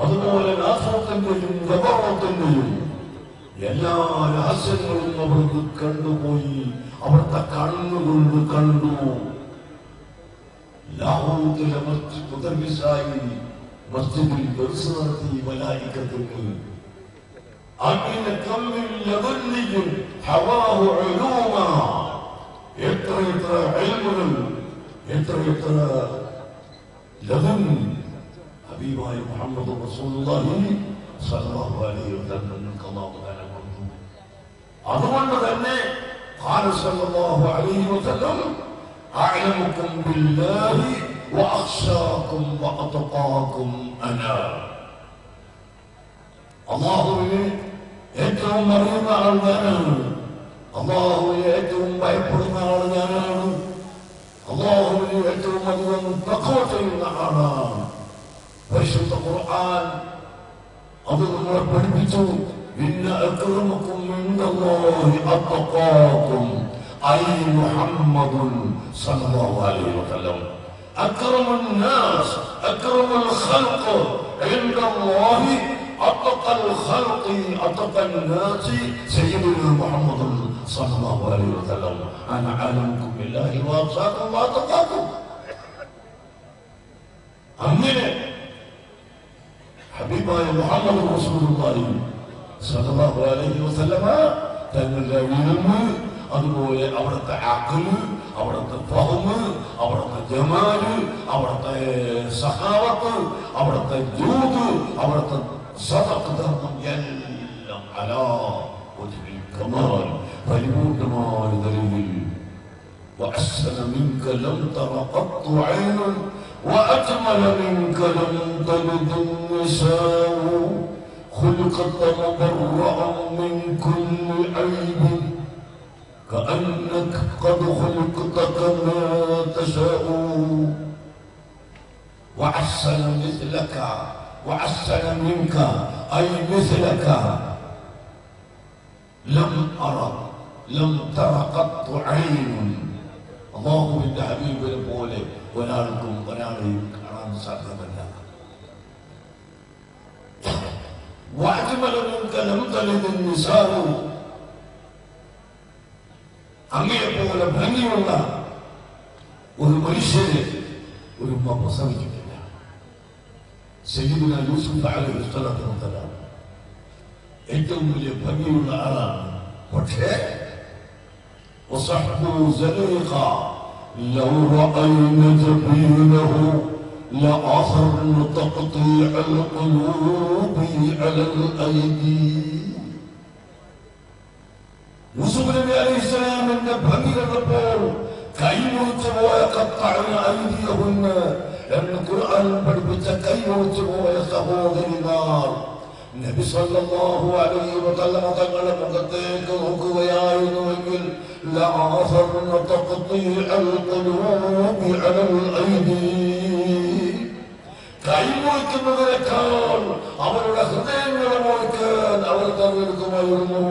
അതുപോലെ നാസൂത്തിന്റെയും ജബറൂത്തിന്റെയും എല്ലാ രഹസ്യങ്ങളും അവർക്ക് കണ്ടുപോയി. അവിടുത്തെ കണ്ണുകൊണ്ട് കണ്ടു. ലാഹോത്തിലെ മുദർരിസായി മസ്ജിദിൽ ദർസ് നടത്തി മലായികത്തുക്ക്. അങ്ങനെ കമ്മിൽ ലദന്നിയും ഹവാഹു ഉലൂമ, എത്രയെത്ര ഇൽമുകൾ, എത്രയെത്ര ലദൻ ഹബീബായ മുഹമ്മദ് റസൂലുള്ളാഹി സ്വല്ലല്ലാഹു അലൈഹി വസല്ലം അല്ലാഹു തആല കൊടുത്തു. അതുകൊണ്ട് തന്നെ ഖാല സ്വല്ലല്ലാഹു അലൈഹി വസല്ലം അഅലമുക്കും ബില്ലാഹി വഅഖ്ശാകും വഅത്ഖാകും അനാ. അല്ലാഹുവിനെ ഏറ്റവും അറിയുന്ന ആൾ ഞാനാണ്, അള്ളാഹുവിനെ ഏറ്റവും ഭയപ്പെടുന്ന ആള് ഞാനാണ്. അള്ളാഹുവിനെ ഏറ്റവും അധികം തഖ്വ ചെയ്യുന്ന ആളാണ്. പരിശുദ്ധ ഖുർആൻ അത് നമ്മളെ പഠിപ്പിച്ചു. ഇന്ന അക്രമക്കും ഇൻദല്ലാഹി അത്ഖാകും ഐ മുഹമ്മദുൻ സല്ലല്ലാഹു അലൈഹി വസല്ലം. അക്രമുൻ നാസ് അക്രമുൽ ഖൽഖ് ഇൻദല്ലാഹി അത്ഖൽ ഖൽഖി അത്ഖൽ നാസി സയ്യിദുനാ മുഹമ്മദുൻ സല്ലല്ലാഹു അലൈഹി വസല്ലം. അന അലമുക്കും ബില്ലാഹി വഅഖ്സാകും വഅത്ഖാകും. അങ്ങനെ ഹബീബായ മുഹമ്മദ് റസൂലുള്ളാഹി സല്ലല്ലാഹു അലൈഹി വസല്ലമ തങ്ങളുടെ ഇൽമ്, അതുപോലെ അവിടുത്തെ അഖ്ല്, അവിടുത്തെ ഫഹ്മ്, അവിടുത്തെ ജമാല്, അവിടുത്തെ സഹാവത്ത്, അവിടുത്തെ ജൂദ്, അവിടുത്തെ സദഖ ധർമ്മം എല്ലാം അലാ വജ്ഹിൽ കമാൽ, പരിപൂർണമായ നിലയിൽ. وأحسن منك لم تر قط عين وأجمل منك لم تلد النساء خلقت مبرأ من كل عيب كأنك قد خلقت كما تشاء وأحسن مثلك وأحسن منك أي مثلك لم أرى لم تر قط عين. അള്ളാഹുവിന്റെ ഹബീബിനെ പോലെ ഒരാൾക്കും ഒരാളെയും കാണാൻ സാധ്യമല്ല. അങ്ങയെപ്പോലെ ഭംഗിയുള്ള ഒരു മനുഷ്യരെ ഒരു ഉമ്മ പ്രസവിച്ചിട്ടില്ല. സയ്യിദുനാ യൂസുഫ് അലൈഹിസ്സലാത്തു വസ്സലാം ഏറ്റവും വലിയ ഭംഗിയുള്ള ആളാണ്. പക്ഷേ وصحبه زليقا لو رأينا جبينه لأثرن تقطيع القلوب على الأيدي. യൂസുഫ് നബി അലൈഹിസ്സലാമിന്റെ ഭംഗി കണ്ടപ്പോൾ കൈമുറിച്ചു പോയ ഖത്തഅന അയ്ദിയഹുന്ന എന്ന് ഖുർആൻ പഠിപ്പിച്ച കൈമുറിച്ചു പോയ സഹോദരിമാർ നബി സല്ലല്ലാഹു അലൈഹി വസല്ലം തങ്ങളുടെ മുഖത്തേക്ക് നോക്കുകയായിരുന്നുവെങ്കിൽ ലഅസർന തഖ്തീഅൽ ഖുലൂബി അലൽ ഐദി. കൈമുറിക്കുന്നതിനേക്കാൾ അവരുടെ ഹൃദയങ്ങളെ മുറിക്കാൻ അവർ തെരഞ്ഞെടുക്കുമായിരുന്നു.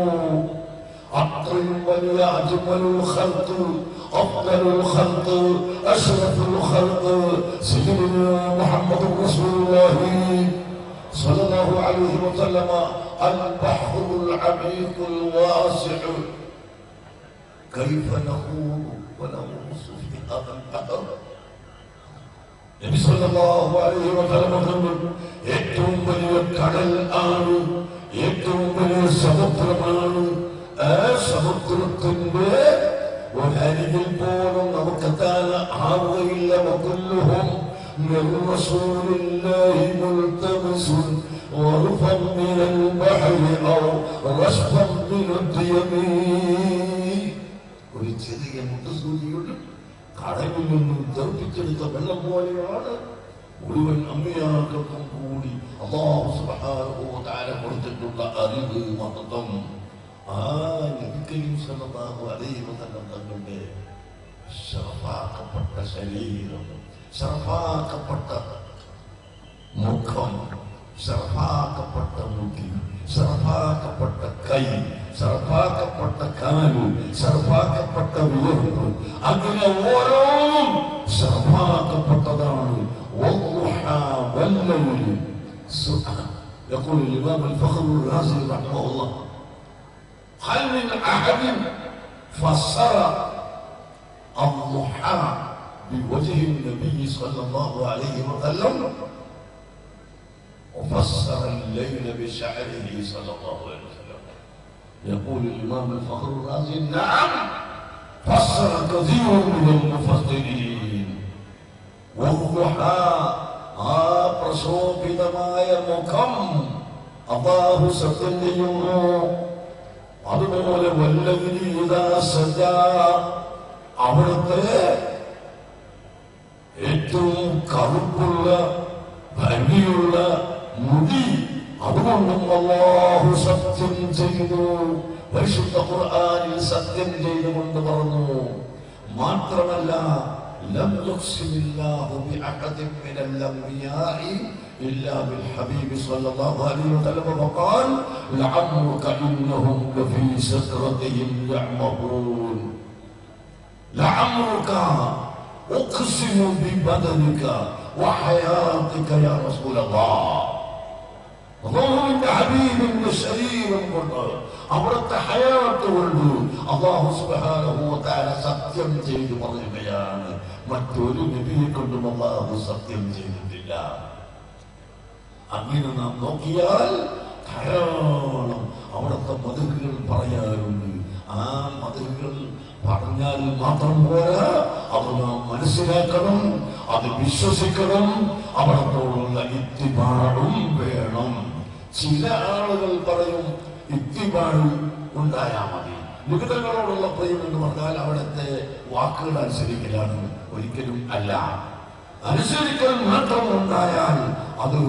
അത്രയും വലിയ അജ്മലുൽ ഖൽഖ് അഫ്ദലുൽ ഖൽഖ് അഷ്റഫുൽ ഖൽഖ് സയ്യിദുനാ മുഹമ്മദ് റസൂലുള്ളാഹി صلى الله عليه وسلم البحر العميق الواسع كيف نخوض ونغوص في هذا البحر. നബി സല്ലല്ലാഹു അലൈഹി വസല്ലം ഏറ്റവും വലിയ കടൽ ആണ്, ഏറ്റവും വലിയ സമുദ്രമാണ്. ആ സമുദ്രത്തിന്റെ ഒരരികിൽ പോലും നമുക്കെത്താൻ ആവുകയില്ല. വകുല്ലുഹും من رسول الله ملتمس غرفا من البحر أو رشفا من اليمين. ഒരു ചെറിയ മുട്ടസൂചിയുണ്ട് കടലിൽ നിന്നും തെറിപ്പിച്ചെടുത്ത വെള്ളം പോലെയാണ് മുഴുവൻ അമ്മിയാക്കൾക്കും കൂടി അല്ലാഹു സുബ്ഹാനഹു വ തആല കൊടുത്തിട്ടുള്ള അറിവ് മഹത്വം. ആ നബി കരീം സല്ലല്ലാഹു അലൈഹി വസല്ലം തങ്ങളുടെ ശറഫാക്കപ്പെട്ട ശരീരം, ശറഫാക്കപ്പെട്ട മുഖം, ശറഫാക്കപ്പെട്ട മുടി, ശറഫാക്കപ്പെട്ട കൈ, ശറഫാക്കപ്പെട്ട കാല്, ശറഫാക്കപ്പെട്ട വിയർപ്പ്, അങ്ങനെ ഓരോന്നും ശറഫാക്കപ്പെട്ടതാണ്. يقول الإمام الفخر الرازي رحمه الله هل من أحد فسر الضحى بوجه النبي صلى الله عليه وسلم وفسر الليل بشعره صلى الله عليه وسلم؟ يقول الإمام الفخر الرازي نعم فسر كثير من المفسرين. والضحى പ്രശോഭിതമായ മുഖം അല്ലാഹു സത്യം ചെയ്യുന്നു. അതുപോലെ വല്ലൈലി ഇദാ സജാ അവിടുത്തെ ഏറ്റവും കറുപ്പുള്ള ഭംഗിയുള്ള മുടി അതുകൊണ്ടും അല്ലാഹു സത്യം ചെയ്തു. പരിശുദ്ധ ഖുർആനിൽ സത്യം ചെയ്തുകൊണ്ട് പറഞ്ഞു. മാത്രമല്ല ലം യുഖ്സിമില്ലാഹു ബിഅഹദിൻ മിനൽ അംബിയാഇ ഇല്ലാ ബിൽ ഹബീബി സ്വല്ലല്ലാഹു അലൈഹി വസല്ലം ഫഖാൽ ലഅമ്രുക ഇന്നഹും ലഫീ സക്റതിഹിം യഅമഹൂൻ. ലഅമ്രുക ഉഖ്സിമു ബിബദനിക വഹയാതിക യാ റസൂലല്ലാഹ്. അല്ലാഹുവിന്റെ ഹബീബിന്റെ ശരീരം കൊണ്ട് അവിടുത്തെ ഹയാത്ത് കൊണ്ട് അല്ലാഹു സുബ്ഹാനഹു വ തആല സത്യം ചെയ്തു പറയുകയാണ്. മറ്റൊരു നബിയെ കൊണ്ടും അല്ലാഹു സത്യം ചെയ്തിട്ടില്ല. അങ്ങനെ നാം നോക്കിയാൽ ധാരാളം അവിടുത്തെ മദ്ഹുകൾ പറയാറുണ്ട്. ആ മദ്ഹുകൾ പറഞ്ഞാൽ മാത്രം പോരാ, അത് നാം മനസ്സിലാക്കണം, അത് വിശ്വസിക്കണം, അവിടത്തോടുള്ള ഇത്തിബാഉം വേണം. ചില ആളുകൾ പറയും ഇത്തിബാഉ ഉണ്ടായാൽ മതി. നിബിധകളോടുള്ള പ്രിയം എന്ന് പറഞ്ഞാൽ അവിടുത്തെ വാക്കുകൾ അനുസരിക്കലാണ്. ഒരിക്കലും അല്ല. അനുസരിക്കൽ മാത്രം ഉണ്ടായാൽ അത്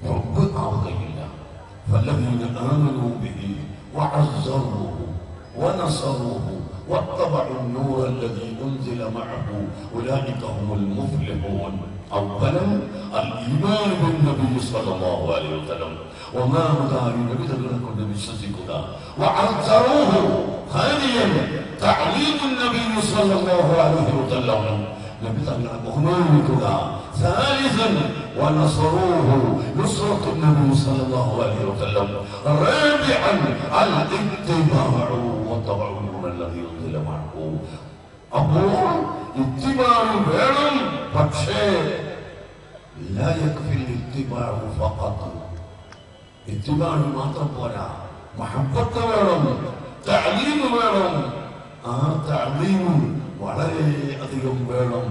റബ്ബ് ആവുകയില്ല. വല്ലദീന ആമനൂ ബിഹി വഅസ്സറൂഹു വനസറൂഹു واتبعوا النور الذي أنزل معه أولئك هم المفلحون. أولا الإيمان بالنبي صلى الله عليه وسلم وما مدار النبي تقول بشتكك وعزروه. ثانيا تعليم النبي صلى الله عليه وسلم نبي تقول بهمانك. ثالثا ونصروه نصرة النبي صلى الله عليه وسلم. رابعا الاتباع واتبعوا النور الذي أنزل معه. അപ്പോൾ ഇത്തിബാഉ വേണം, പക്ഷേ ലാ യക്ഫിൽ ഇത്തിബാഉ ഫഖത്ത്. ഇത്തിബാഉ മാത്രം പോരാ, മഹബ്ബത്ത് വേണം, തഅലീം വേണം. ആ തഅലീം വളരെ അധികം വേണം.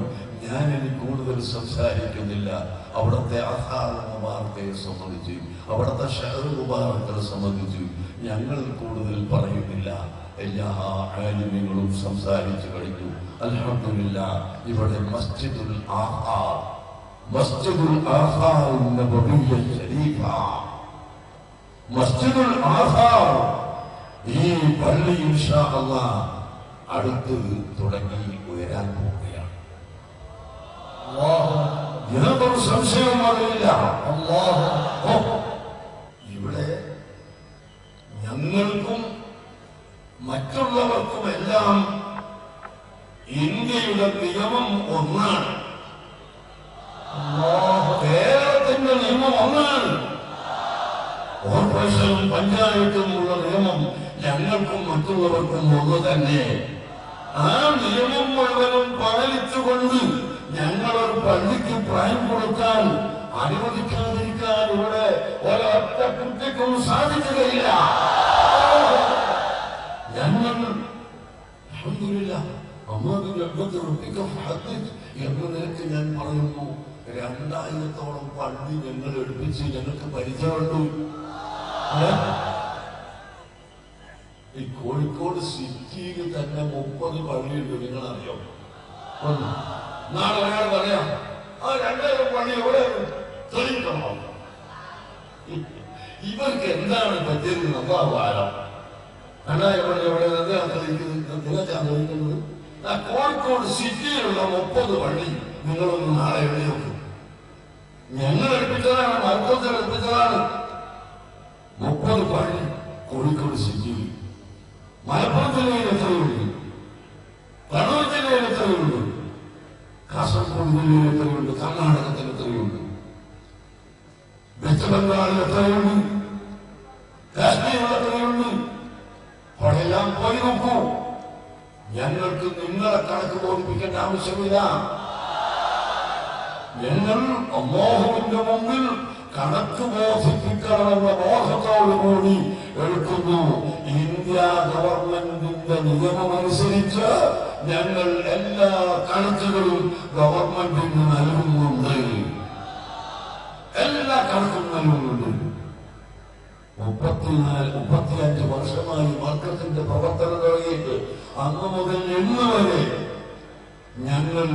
ഞാൻ ഇനി കൂടുതൽ സംസാരിക്കുന്നില്ല. അവിടുത്തെ അസാർ മുബാറക്കയെ സംബന്ധിച്ച്, അവിടുത്തെ ഷഹർ മുബാറക്കയെ സംബന്ധിച്ച് ഞങ്ങൾ കൂടുതൽ പറയുന്നില്ല. എല്ലാ ആലിമീങ്ങളും സംസാരിച്ചു കഴിഞ്ഞു. അൽഹംദുലില്ലാഹ്. ഇവിടെ മസ്ജിദുൽ ആഹാർ, മസ്ജിദുൽ ആഹാർ നബവിയ്യ ശരീഫ, മസ്ജിദുൽ ആഹാർ, ഈ പള്ളി ഇൻഷാ അല്ലാഹ് അടുത്ത് തുടങ്ങി ഉയരാൻ പോവുകയാണ്. യാതൊരു സംശയവും അതില്ല. ഇവിടെ ഞങ്ങൾക്കും മറ്റുള്ളവർക്കുമെല്ലാം ഇന്ത്യയുടെ നിയമം ഒന്നാണ്. കേരളത്തിന്റെ നിയമം ഒന്നാണ്. കോർപ്പറേഷനും പഞ്ചായത്തും ഉള്ള നിയമം ഞങ്ങൾക്കും മറ്റുള്ളവർക്കും ഒന്ന് തന്നെ. ആ നിയമം മുഴുവനും പാലിച്ചുകൊണ്ട് ഞങ്ങളൊരു പള്ളിക്ക് പ്രായം കൊടുക്കാൻ അനുവദിക്കാതിരിക്കാൻ ഇവിടെ ഒരൊറ്റ കുട്ടിക്കും സാധിക്കുകയില്ല. ഞങ്ങൾ എന്ന നിലയ്ക്ക് ഞാൻ പറയുന്നു, 2000-ഓളം പള്ളി ഞങ്ങൾ എടുപ്പിച്ച് ഞങ്ങൾക്ക് പരിചയമുണ്ട്. ഈ കോഴിക്കോട് സിറ്റിയിൽ തന്നെ 30 പള്ളിയുണ്ട്. നിങ്ങളറിയോ? നാളെ ഒരാൾ പറയാം, ആ 2000 പള്ളി എവിടെ തെളിയിക്കണം. ഇവർക്ക് എന്താണ് പറ്റിയത്? നമ്മളാവാലോ 2000 പള്ളി എവിടെ തെളിയിക്കുന്നത്? കോഴിക്കോട് സിറ്റിയിലുള്ള 30 പള്ളി നിങ്ങളൊന്ന് നാളെ എഴുതി നോക്കും. ഞങ്ങൾ എടുപ്പിച്ചതാണ്, മലപ്പുറത്തിൽ എടുപ്പിച്ചതാണ്. 30 പള്ളി കോഴിക്കോട് സിറ്റിയിൽ. മലപ്പുറം ജില്ലയിൽ എത്രയുണ്ട്? കണ്ണൂർ ജില്ലയിൽ എത്രയുണ്ട്? കാസർഗോഡ് ജില്ലയിൽ എത്രയുണ്ട്? കർണാടകത്തിൽ എത്രയുണ്ട്? വെസ്റ്റ് ബംഗാളിൽ എത്രയുണ്ട്? കാശ്മീരിൽ എത്രയുണ്ട്? അവിടെയെല്ലാം പോയി നോക്കൂ. ഞങ്ങൾക്ക് നിങ്ങളെ കണക്ക് ബോധിപ്പിക്കേണ്ട ആവശ്യമില്ല. ഞങ്ങൾ അല്ലാഹുവിന്റെ മുമ്പിൽ കണക്ക് ബോധിപ്പിക്കണമെന്ന ബോധത്തോടുകൂടി എടുക്കുന്നു. ഇന്ത്യ ഗവൺമെന്റിന്റെ നിയമമനുസരിച്ച് ഞങ്ങൾ എല്ലാ കണക്കുകളും ഗവൺമെന്റിന് നൽകുന്നുണ്ട്. എല്ലാ കണക്കും നൽകുന്നുണ്ട്. 34-35 വർഷമായി മർക്കസിന്റെ പ്രവർത്തനം തുടങ്ങിയിട്ട് അന്ന് മുതൽ ഇന്ന് വരെ ഞങ്ങൾ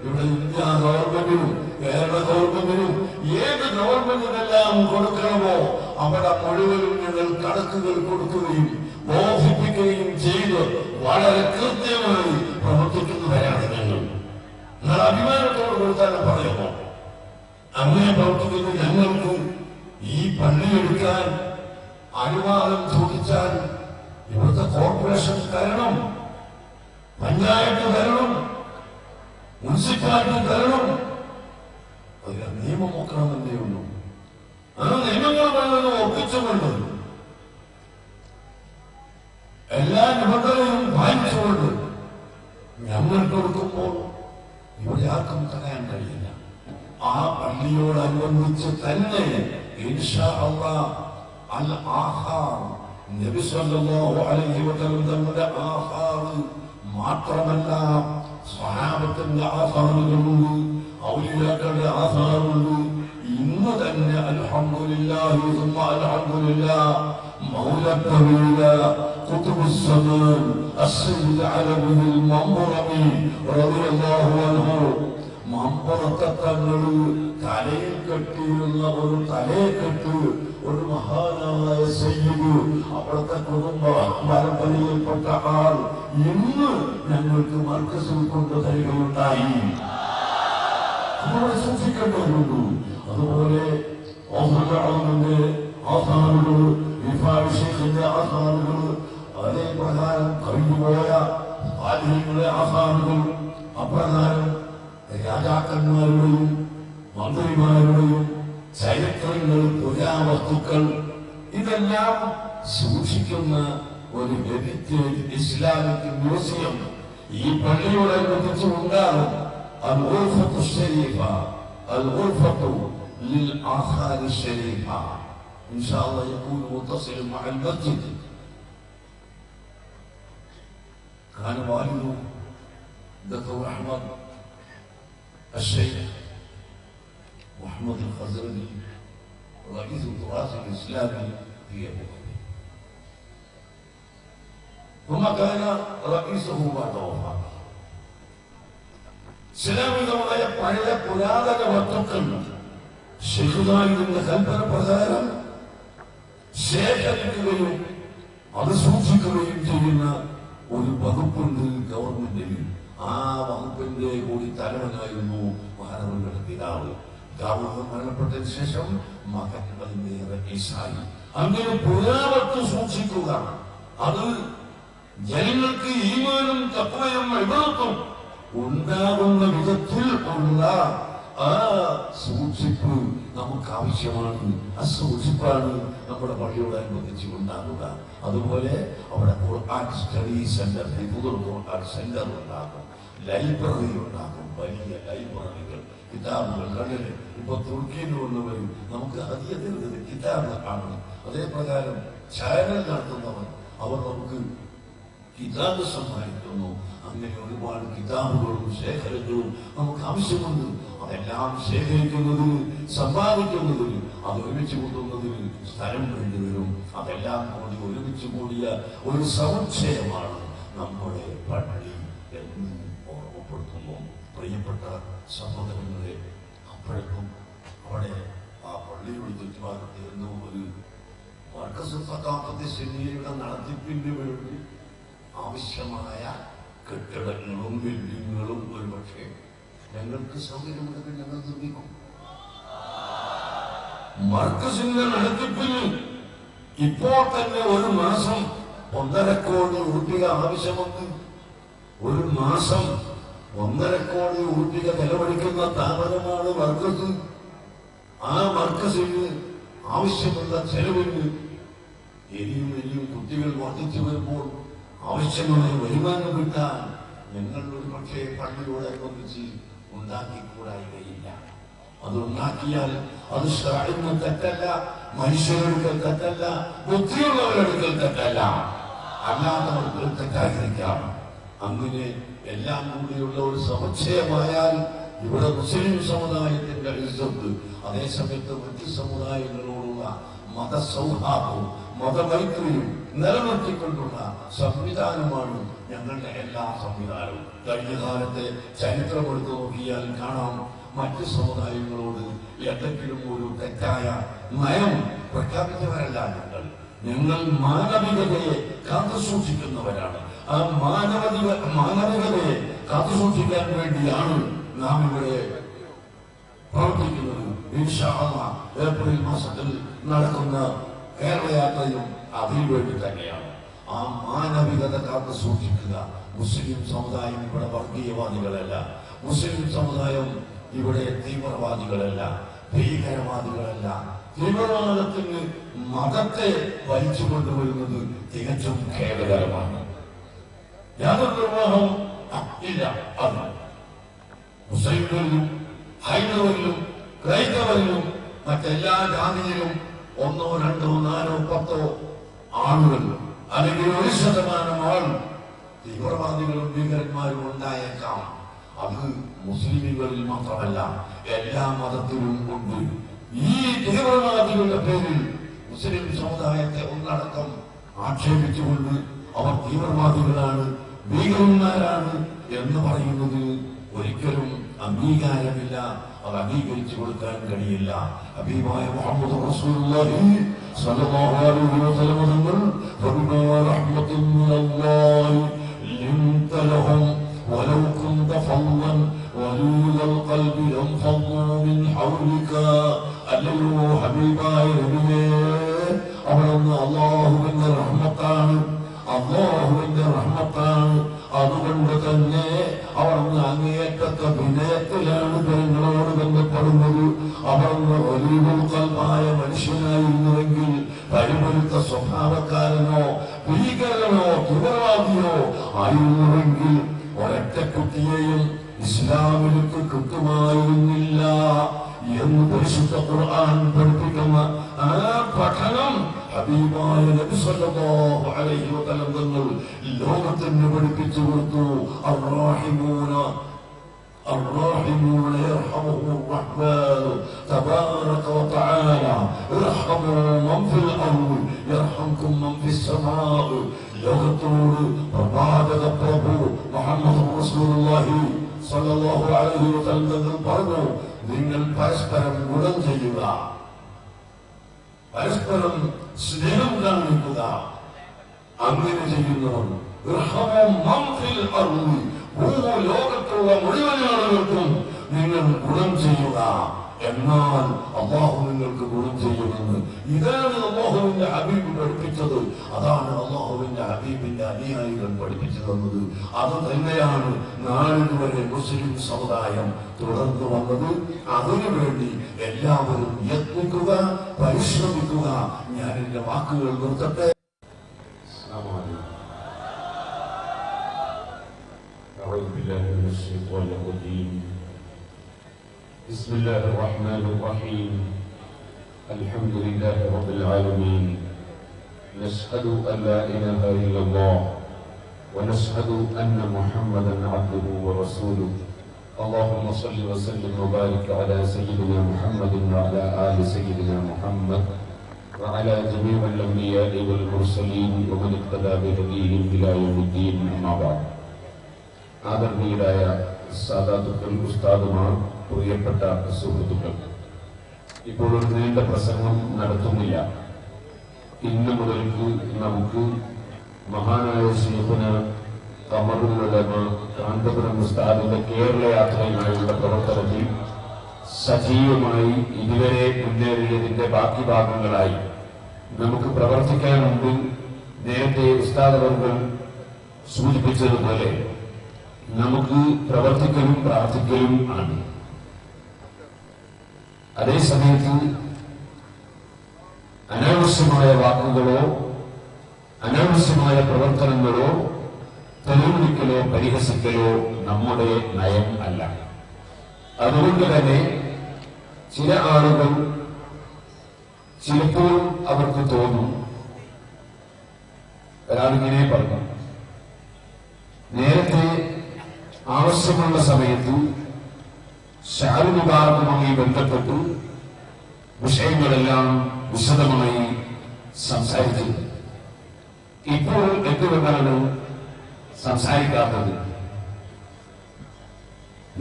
ഇവിടെ ഇന്ത്യ ഗവൺമെന്റിനും കേരള ഗവൺമെന്റിനും ഏത് ഗവൺമെന്റിനെല്ലാം കൊടുക്കണമോ അവിടെ മുഴുവനും ഞങ്ങൾ കണക്കുകൾ കൊടുക്കുകയും ബോധിപ്പിക്കുകയും ചെയ്ത് വളരെ കൃത്യമായി പ്രവർത്തിക്കുന്നവരാണ് ഞങ്ങൾ. നിങ്ങൾ അഭിമാനത്തോട് കൊടുത്താൽ പറയുമോ? അങ്ങനെ പ്രവർത്തിക്കുന്ന ഞങ്ങൾക്ക് ഈ പള്ളിയെടുക്കാൻ അനുവാദം ചോദിച്ചാൽ ഇവിടുത്തെ കോർപ്പറേഷൻ തരണം, പഞ്ചായത്ത് തരണം, മുനിസിപ്പാലിറ്റി തരണം. അതിലെ നിയമം നോക്കണമെന്നേ ഉള്ളൂ. ആ നിയമങ്ങൾ വേണമെന്ന് ഒപ്പിച്ചുകൊണ്ട് എല്ലാ നിബന്ധനയും പാലിച്ചുകൊണ്ട് ഞങ്ങൾ കൊടുക്കുമ്പോൾ ഇവിടെ ആർക്കും തടയാൻ കഴിയില്ല. ആ പള്ളിയോടനുബന്ധിച്ച് തന്നെ ഇൻഷാ അല്ലാഹ് അൽ ആഹാർ നബി സല്ലല്ലാഹു അലൈഹി വസല്ലം തങ്ങളുടെ ആഹാർ മാത്രമല്ല സ്വഹാബത്തിന്റെ ആഹാറുകളുണ്ട്, ഔലിയാക്കളുടെ ആഹാറുണ്ട്. ഇന്ന് തന്നെ അൽഹംദുലില്ലാഹി സുമ്മ അൽഹംദുലില്ലാഹ് മൗല തബീല ഖുതുബുസ് സമാൻ അസ്സയ്യിദ് അലവിൽ മംറമി റളിയല്ലാഹു അൻഹു മമ്പറത്തങ്ങൾ തലയിൽ കെട്ടിയിരുന്ന ഒരു തലയെക്കെട്ട് ഒരു മഹാനായ സയ്യിദ് അവിടുത്തെ കുടുംബ പരമ്പരയിൽപ്പെട്ട ആൾ ഇന്ന് ഞങ്ങൾക്ക് മർക്കസിൽ കൊണ്ട് തരികയുണ്ടായി. നമ്മളെ സൂക്ഷിക്കേണ്ടതുണ്ട്. അതുപോലെ ആധാറുകൾ, വിഭാഷത്തിന്റെ ആധാറുകൾ, അതേ പ്രകാരം കഴിഞ്ഞുപോയ ആദ്യങ്ങളെ ആധാറുകൾ, അപ്രകാരം രാജാക്കന്മാരുടെയും മന്ത്രിമാരുടെയും ചരിത്രങ്ങൾ, പുരാവസ്തുക്കൾ ഇതെല്ലാം സൂക്ഷിക്കുന്ന ഒരു ഹെറിറ്റേജ് ഇസ്ലാമിക് മ്യൂസിയം ഈ പള്ളിയോടനുബന്ധിച്ച് ഉണ്ടാകും. الغرفة الشريفة الغرفة للآثار الشريفة إن شاء الله يكون متصل مع المسجد. كان والده دكتور أحمد الشيخ محمد الخزرجي رئيس التراث الإسلامي في أبو ظبي، ثم كان رئيسه بعد وفاته. ഇസ്ലാമികമായ പഴയ പുരാതന വസ്തുക്കൾ ശൈഖുദാനിന്റെ കൽപ്പന പ്രകാരം ശേഖരിക്കുകയും അത് സൂക്ഷിക്കുകയും ചെയ്യുന്ന ഒരു വകുപ്പുണ്ട് ഗവൺമെന്റിൽ. ആ വകുപ്പിന്റെ കൂടി തലവനായിരുന്നു മഹാനവരുടെ പിതാവ്. പിതാവ് മരണപ്പെട്ടതിന് ശേഷം മകൻ അതിന്റെ റഈസായി. അങ്ങനെ പുരാവസ്തു സൂക്ഷിക്കുക, അത് ജനങ്ങൾക്ക് ഈമാനും തഖ്വയും ഇബാദത്തും ഉണ്ടാകുന്ന വിധത്തിൽ ഉള്ള ആ സൂക്ഷിപ്പ് നമുക്ക് ആവശ്യമാണ്. ആ സൂക്ഷിപ്പാണ് നമ്മുടെ പള്ളിയോടനുബന്ധിച്ച് ഉണ്ടാകുക. അതുപോലെ അവിടെ ഖുർആൻ സ്റ്റഡി സെന്റർ, ഖുർആൻ സെന്റർ ഉണ്ടാകും, ലൈബ്രറി ഉണ്ടാകും, വലിയ ലൈബ്രറികൾ, കിതാബുകൾ. കണ്ടില്ലേ, ഇപ്പൊ തുർക്കിയിൽ ഉള്ളവർ നമുക്ക് ഹദിയ തരുന്നത് കിതാബ് ആണ്. അതേപ്രകാരം ചാനൽ നടത്തുന്നവർ അവർ നമുക്ക് കിതാബ് സമ്മാനിക്കുന്നു. അങ്ങനെ ഒരുപാട് കിതാബുകളും ശേഖരങ്ങളും നമുക്ക് ആവശ്യമുണ്ട്. അതെല്ലാം ശേഖരിക്കുന്നതിന്, സമ്പാദിക്കുന്നതിന്, അത് ഒരുമിച്ച് കൂട്ടുന്നതിന് സ്ഥലം വേണ്ടിവരും. അതെല്ലാം കൂടി ഒരുമിച്ച് കൂടിയ ഒരു സമുച്ചയമാണ് നമ്മുടെ പള്ളി എന്ന് ഓർമ്മപ്പെടുത്തുന്നു. പ്രിയപ്പെട്ട സഹോദരങ്ങളെ, അപ്പോഴേക്കും അവിടെ ആ പള്ളിയുടെ ചുറ്റുപാടത്ത് എന്തോ ഒരു മർക്കസ് സഖാഫത്ത് സുന്നിയുടെ നടത്തിപ്പിന് വേണ്ടി ആവശ്യമായ കെട്ടിടങ്ങളും ബിൽഡിങ്ങുകളും ഒരുപക്ഷെ ഞങ്ങൾക്ക് സൗകര്യമുണ്ടെങ്കിൽ ഞങ്ങൾ നിർമ്മിക്കും. മർക്കസിന്റെ നടത്തിപ്പിന് ഇപ്പോൾ തന്നെ ഒരു മാസം 1.5 കോടി രൂപ ആവശ്യമുണ്ട്. ഒരു മാസം 1.5 കോടി രൂപ ചെലവഴിക്കുന്ന സ്ഥാപനമാണ് മർക്കസ്. ആ മർക്കസിന് ആവശ്യമുള്ള ചെലവിന് ഇനിയും കുട്ടികൾ വർദ്ധിച്ചു വരുമ്പോൾ ആവശ്യമായ വരുമാനം കിട്ടാൻ ഞങ്ങൾ ഒരു പക്ഷേ പള്ളിയോടനുബന്ധിച്ച് ഉണ്ടാക്കിക്കൂടായികയില്ല. അത് ഉണ്ടാക്കിയാൽ അത് ശാരീരിക തെറ്റല്ല, മനുഷ്യരെടുക്കൽ തെറ്റല്ല, ബുദ്ധിയുള്ളവരെടുക്കൽ തെറ്റല്ല, അല്ലാത്തവർക്ക് തെറ്റായിരിക്കാം. അങ്ങനെ എല്ലാം കൂടിയുള്ള ഒരു സമുച്ചയമായാൽ ഇവിടെ മുസ്ലിം സമുദായത്തിന്റെ ഇസ്സത്ത്, അതേസമയത്ത് മറ്റ് സമുദായങ്ങളോടുള്ള മതസൗഹാർദ്ദവും മതമൈത്രിയും നിലനിർത്തിക്കൊണ്ടുള്ള സംവിധാനമാണ് ഞങ്ങളുടെ എല്ലാ സംവിധാനവും. കഴിഞ്ഞ കാലത്തെ ചരിത്രം എടുത്തു നോക്കിയാൽ കാണാം, മറ്റ് സമുദായങ്ങളോട് എന്തെങ്കിലും ഒരു തെറ്റായ നയം പ്രഖ്യാപിച്ചവരല്ല ഞങ്ങൾ മാനവികതയെ കാത്തുസൂക്ഷിക്കുന്നവരാണ്. ആ മാനവികതയെ കാത്തുസൂക്ഷിക്കാൻ വേണ്ടിയാണ് നാം ഇവിടെ പ്രവർത്തിക്കുന്നത്. ഇൻഷാ അല്ലാഹ് ഏപ്രിൽ മാസത്തിൽ നടക്കുന്ന കേരള യാത്രയും അതിനു വേണ്ടി തന്നെയാണ്. ആ മാനവികത കാത്തു സൂക്ഷിക്കുക. മുസ്ലിം സമുദായം ഇവിടെ വർഗീയവാദികളല്ല, മുസ്ലിം സമുദായം ഇവിടെ തീവ്രവാദികളല്ല, ഭീകരവാദികളല്ല. തീവ്രവാദത്തിന് മതത്തെ വലിച്ചു കൊണ്ടുവരുന്നത് തികച്ചും ഖേദകരമാണ്. യാതൊരു നിർവാഹവും ഇല്ല. അത് മുസ്ലിങ്ങളിലും ഹൈന്ദവരിലും ക്രൈസ്തവരിലും മറ്റെല്ലാ ജാതിയിലും 1, 2, 4, 10 ആളുകൾ അല്ലെങ്കിൽ 1% ആൾ തീവ്രവാദികളും ഭീകരന്മാരും ഉണ്ടായേക്കാം. അത് മുസ്ലിമുകളിൽ മാത്രമല്ല, എല്ലാ മതത്തിലും ഉണ്ട്. ഈ തീവ്രവാദികളുടെ പേരിൽ മുസ്ലിം സമുദായത്തെ ഒന്നടക്കം ആക്ഷേപിച്ചുകൊണ്ട് അവർ തീവ്രവാദികളാണ്, ഭീകരന്മാരാണ് എന്ന് പറയുന്നത് ഒരിക്കലും അംഗീകാരമില്ല. അത് അംഗീകരിച്ചു കൊടുക്കാൻ കഴിയില്ല. ഹബീബായ മുഹമ്മദ് റസൂലുള്ളാഹി സ്വല്ലല്ലാഹു അലൈഹി വസല്ലം തങ്ങൾ ഫബിമാ റഹ്മത്തിൻ മിനല്ലാഹി ലിൻത ലഹും വലൗ കുൻത ഫളൻ വലീദൽ ഖൽബി ലൻഫളൂ മിൻ ഹൗലിക. അല്ലയോ ഹബീബായ നബിയേ, അവിടുന്ന് അല്ലാഹുവിന്റെ റഹ്മത്താണ്, അല്ലാഹുവിന്റെ റഹ്മത്താണ്. അതുകൊണ്ട് തന്നെ അവിടുന്ന് അങ്ങേയറ്റത്തെ വിനയത്തിലാണ് ജനങ്ങളോട് ബന്ധപ്പെടുന്നത്. അവിടുന്ന് ഒലീവുൽ ഖൽബായ മനുഷ്യനായിരുന്നുവെങ്കിൽ, പരിമരുത്ത സ്വഭാവക്കാരനോ ഭീകരനോ തീവ്രവാദിയോ ആയിരുന്നുവെങ്കിൽ ഒരൊറ്റ കുട്ടിയെയും ഇസ്ലാമിലേക്ക് കിട്ടുമായിരുന്നില്ല എന്ന് പരിശുദ്ധ ഖുർആൻ പഠിപ്പിക്കുന്ന ആ പഠനം ഹബീബായ നബി സല്ലല്ലാഹു അലൈഹി വസല്ലം തങ്ങൾ ലോകത്തിന് പഠിപ്പിച്ചു കൊടുത്തു. الراحمون يرحمهم الرحمن تبارك وتعالى ارحموا من في الأرض يرحمكم من في السماء. ലോകത്തോട് പ്രവാചക പ്രഭു മുഹമ്മദ് റസൂലുള്ളാഹി സ്വല്ലല്ലാഹു അലൈഹി വസല്ലം തങ്ങൾ പറഞ്ഞു, നിങ്ങൾ പരസ്പരം ഗുണം ചെയ്യുക, പരസ്പരം സ്നേഹം കാണിക്കുക. അങ്ങനെ ചെയ്യുന്നവർ ലോകത്തുള്ള മുഴുവൻ ആളുകൾക്കും നിങ്ങൾ ഗുണം ചെയ്യുക, എന്നാൽ അല്ലാഹു നിങ്ങൾക്ക് ഗുണം ചെയ്യുമെന്ന്. ഇതാണ് അല്ലാഹുവിന്റെ ഹബീബ് പഠിപ്പിച്ചത്. അതാണ് അല്ലാഹുവിന്റെ ഹബീബിന്റെ അനുയായികൾ പഠിപ്പിച്ചു തന്നത്. അത് തന്നെയാണ് നാളിതുവരെ മുസ്ലിം സമുദായം തുടർന്നു വന്നത്. അതിനുവേണ്ടി എല്ലാവരും യത്നിക്കുക, പരിശ്രമിക്കുക. ഞാൻ എന്റെ വാക്കുകൾ നിർത്തട്ടെ. بسم الله الرحمن الرحيم. الحمد لله رب العالمين. نشهد أن لا إله إلا الله ونشهد أن محمدا عبده ورسوله. اللهم صل وسلم وبارك على سيدنا محمد وعلى آل سيدنا محمد وعلى جميع الأنبياء والمرسلين ومن اقتدى بهديهم إلى يوم الدين. أما بعد. ആദരണീയരായ സാദാത്തുക്കൾ, ഉസ്താദുമാർ, പ്രിയപ്പെട്ട സുഹൃത്തുക്കൾ, ഇപ്പോഴൊരു നീണ്ട പ്രസംഗം നടത്തുന്നില്ല. ഇന്ന് മുതൽക്ക് നമുക്ക് മഹാനായ ശൈഖുന ഖമറുൽ ഉലമ കാന്തപുരം ഉസ്താദിന്റെ കേരള യാത്രയുമായുള്ള പ്രവർത്തനത്തിൽ സജീവമായി ഇതുവരെ മുന്നേറിയതിന്റെ ബാക്കി ഭാഗങ്ങളായി നമുക്ക് പ്രവർത്തിക്കാനുണ്ട്. നേരത്തെ ഉസ്താദ് അവർ സൂചിപ്പിച്ചതുപോലെ നമുക്ക് പ്രവർത്തിക്കലും പ്രാർത്ഥിക്കലും ആണ്. അതേസമയത്ത് അനാവശ്യമായ വാക്കുകളോ അനാവശ്യമായ പ്രവർത്തനങ്ങളോ തെളിവിക്കലോ പരിഹസിക്കലോ നമ്മുടെ നയം അല്ല. അതുകൊണ്ട് തന്നെ ചില ആളുകൾ ചിലപ്പോൾ അവർക്ക് തോന്നും, ഒരാളിങ്ങനെ പറഞ്ഞു, നേരത്തെ ആവശ്യമുള്ള സമയത്ത് ശഅ്റു മുബാറക്കുമായി ബന്ധപ്പെട്ട് വിഷയങ്ങളെല്ലാം വിശദമായി സംസാരിച്ചു. ഇപ്പോൾ എന്തുകൊണ്ടാണ് സംസാരിക്കാത്തത്?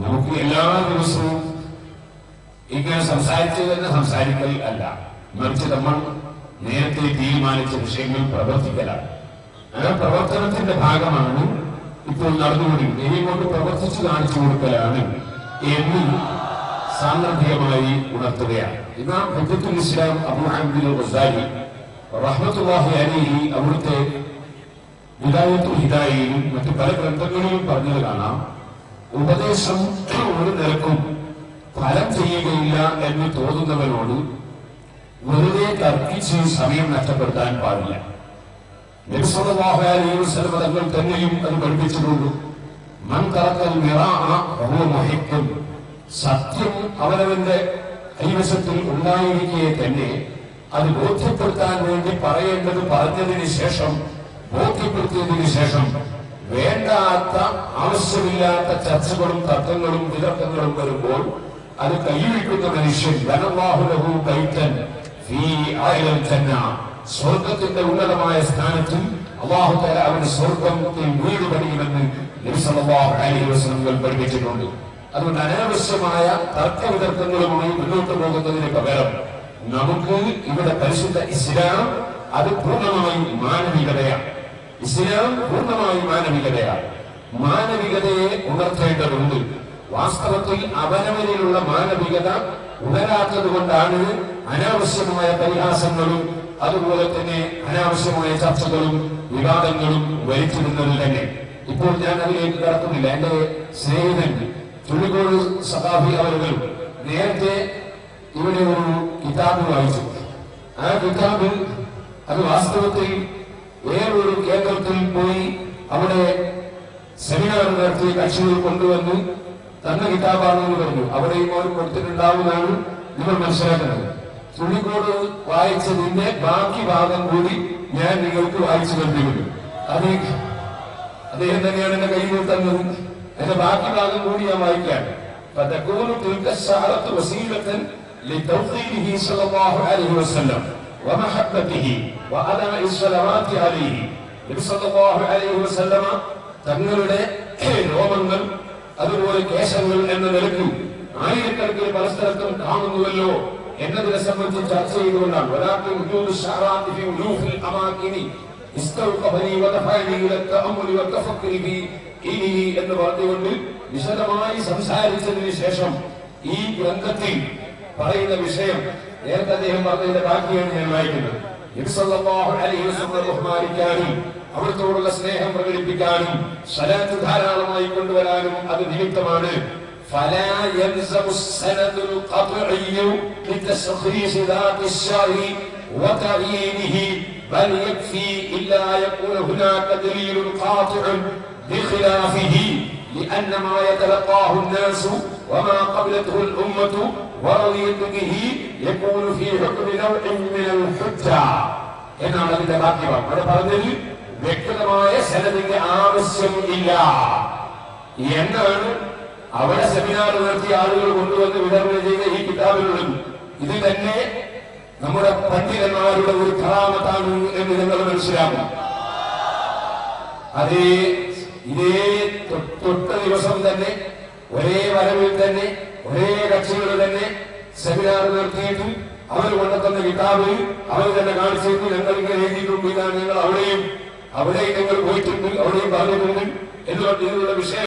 നമുക്ക് എല്ലാ ദിവസവും ഇങ്ങനെ സംസാരിച്ചു തന്നെ സംസാരിക്കൽ അല്ല, മറിച്ച് നമ്മൾ നേരത്തെ തീരുമാനിച്ച വിഷയങ്ങൾ പ്രവർത്തിക്കലാണ്. ആ പ്രവർത്തനത്തിന്റെ ഭാഗമാണ് ഇപ്പോൾ നടന്നുകൊണ്ടിരിക്കുന്നത്. ഇനി കൊണ്ട് പ്രവർത്തിച്ചു കാണിച്ചു കൊടുക്കലാണ് എന്ന് സാന്ദർഭികമായി ഉണർത്തുകയാണ്. ഇമാം ഹുജ്ജത്തുൽ ഇസ്ലാം അബൂ ഹമീദ് അൽ ഗസാലി റഹ്മത്തുള്ളാഹി അലൈഹി അവിടുത്തെ ഹിദായത്തുൽ ഹിദായയിലും മറ്റു പല ഗ്രന്ഥങ്ങളിലും പറഞ്ഞത് കാണാം, ഉപദേശം ഒരു നിരക്കും ഫലം ചെയ്യുകയില്ല എന്ന് തോന്നുന്നവരോട് വെറുതെ തർക്കിച്ച് സമയം നഷ്ടപ്പെടുത്താൻ പാടില്ല. നബി സല്ലല്ലാഹു അലൈഹി വസല്ലം തങ്ങൾ തന്നെയും അത് പഠിപ്പിച്ചിട്ടുണ്ട്. മൻ തറക്കൽ മിറാഅ വഹുവ മുഹിഖ്ഖുൻ, സത്യം അവനവന്റെ കൈവശത്തിൽ ഉണ്ടായിരിക്കെ തന്നെ അത് ബോധ്യപ്പെടുത്താൻ വേണ്ടി പറയേണ്ടത് പറഞ്ഞതിന് ശേഷം, ബോധ്യപ്പെടുത്തിയതിനു ശേഷം വേണ്ടാത്ത ആവശ്യമില്ലാത്ത ചർച്ചകളും തർക്കങ്ങളും വിതർക്കങ്ങളും വരുമ്പോൾ അത് കൈവയ്ക്കുന്ന മനുഷ്യൻ വനല്ലാഹു ലഹു ബൈതൻ ഫീ അഅ്ലൽ ജന്ന, സ്വർഗത്തിന്റെ ഉന്നതമായ സ്ഥാനത്തിൽ അല്ലാഹു തആല അവന് സ്വർഗത്തിൽ വീട് പണിയുമെന്ന് നബി സല്ലല്ലാഹു അലൈഹി വസല്ലം പഠിപ്പിച്ചിട്ടുണ്ട്. അതുകൊണ്ട് അനാവശ്യമായ തർക്ക വിതർക്കങ്ങളുമായി മുന്നോട്ട് പോകുന്നതിന് പകരം നമുക്ക് ഇവിടെ പരിശുദ്ധ ഇസ്ലാം അത് പൂർണ്ണമായി മാനവികതയാണ്. ഇസ്ലാം പൂർണ്ണമായി മാനവികതയാണ്. മാനവികതയെ ഉണർത്തേണ്ടതുണ്ട്. വാസ്തവത്തിൽ അവനവനിലുള്ള മാനവികത ഉണരാത്തത് കൊണ്ടാണ് അനാവശ്യമായ പരിഹാസങ്ങളും അതുപോലെ തന്നെ അനാവശ്യമായ ചർച്ചകളും വിവാദങ്ങളും വരുത്തിരുന്നത് തന്നെ. ഇപ്പോൾ ഞാൻ അതിലേക്ക് കടക്കുന്നില്ല. എന്റെ സ്നേഹിതൻ ചുള്ളിക്കോട് സഖാഫി അവരുകൾ നേരത്തെ ഇവിടെ ഒരു കിതാബ് വായിച്ചു. ആ കിതാബ് അത് വാസ്തവത്തിൽ വേറൊരു കേന്ദ്രത്തിൽ പോയി അവിടെ സെമിനാർ നടത്തി കക്ഷികൾ കൊണ്ടുവന്ന് തന്ന കിതാബാണെന്ന് പറഞ്ഞു. അവിടെയും അവർ കൊടുത്തിട്ടുണ്ടാവുന്നതാണ് നിങ്ങൾ മനസ്സിലാക്കുന്നത്. ചുള്ളിക്കോട് വായിച്ചതിന്റെ ബാക്കി ഭാഗം കൂടി ഞാൻ നിങ്ങൾക്ക് വായിച്ചു നൽകിയിരുന്നു. അത് അദ്ദേഹം തന്നെയാണ് എന്റെ കയ്യിൽ തന്നത്. എന്റെ ബാക്കി ഭാഗം കൂടി ഞാൻ വായിക്കാൻ فتكون تلك الساعة وسيلة لتوقيره صلى الله عليه وسلم ومحبته وأداء الصلوات عليه. നബി സല്ലല്ലാഹു അലൈഹി വസല്ലമ തങ്ങളുടെ രോമങ്ങൾ അതുപോലെ കേശങ്ങൾ എന്ന നിലയ്ക്ക് ആയിരക്കണക്കിന് പല സ്ഥലത്തും കാണുന്നുവല്ലോ എന്നതിനെ സംബന്ധിച്ച് ചർച്ച ചെയ്തുകൊണ്ടാണ് എന്ന് പറഞ്ഞുകൊണ്ട് വിശദമായി സംസാരിച്ചതിന് ശേഷം ഈ ഗ്രന്ഥത്തിൽ പറയുന്ന വിഷയം നേരത്തെ അദ്ദേഹം പറഞ്ഞതിന്റെ ബാക്കിയാണ് ഞാൻ വായിക്കുന്നത്. നബി സല്ലല്ലാഹു അലൈഹി വസല്ലം ബഹുമാനിക്കാനും അവിടുത്തോടുള്ള സ്നേഹം പ്രകടിപ്പിക്കാനും സ്വലാത്ത് ധാരാളമായി കൊണ്ടുവരാനും അത് നിമിത്തമാണ്. فلا يلزم السند القطعي لتشخيص ذات الشرع وتعيينه بل يكفي إلا يكون هناك دليل قاطع بخلافه لأن ما يتلقاه الناس وما قبلته الأمة ورضيت به يكون في حكم نوع من الحجة. എന്നാണ് അതിന്റെ ബാക്കി ഭാഗം. അവിടെ പറഞ്ഞതിൽ വ്യക്തമായ സനദിന്റെ ആവശ്യമില്ല എന്നാണ് അവിടെ സെമിനാർ നടത്തിയ ആളുകൾ കൊണ്ടുവന്ന് വിതരണം ചെയ്ത ഈ കിതാബിലുള്ളത്. ഇത് തന്നെ നമ്മുടെ പണ്ഡിതന്മാരുടെ ഒരു കറാമത്താണ് എന്ന് നിങ്ങൾ മനസ്സിലാക്കും. അതേ ഇതേ തൊട്ട ദിവസം തന്നെ ഒരേ വരവിൽ തന്നെ ഒരേ കക്ഷികൾ തന്നെ സെമിനാർ നടത്തിയിട്ട് അവർ കൊണ്ടെത്തുന്ന കിതാബ് അവർ തന്നെ കാണിച്ചിട്ട് ഞങ്ങൾ ഇങ്ങനെ എഴുതിയിട്ടുണ്ട്, ഇതാണ് ഞങ്ങൾ അവിടെ ഞങ്ങൾ പോയിട്ടുണ്ട്, അവിടെയും പറഞ്ഞിട്ടുണ്ട് എന്നുള്ള വിഷയം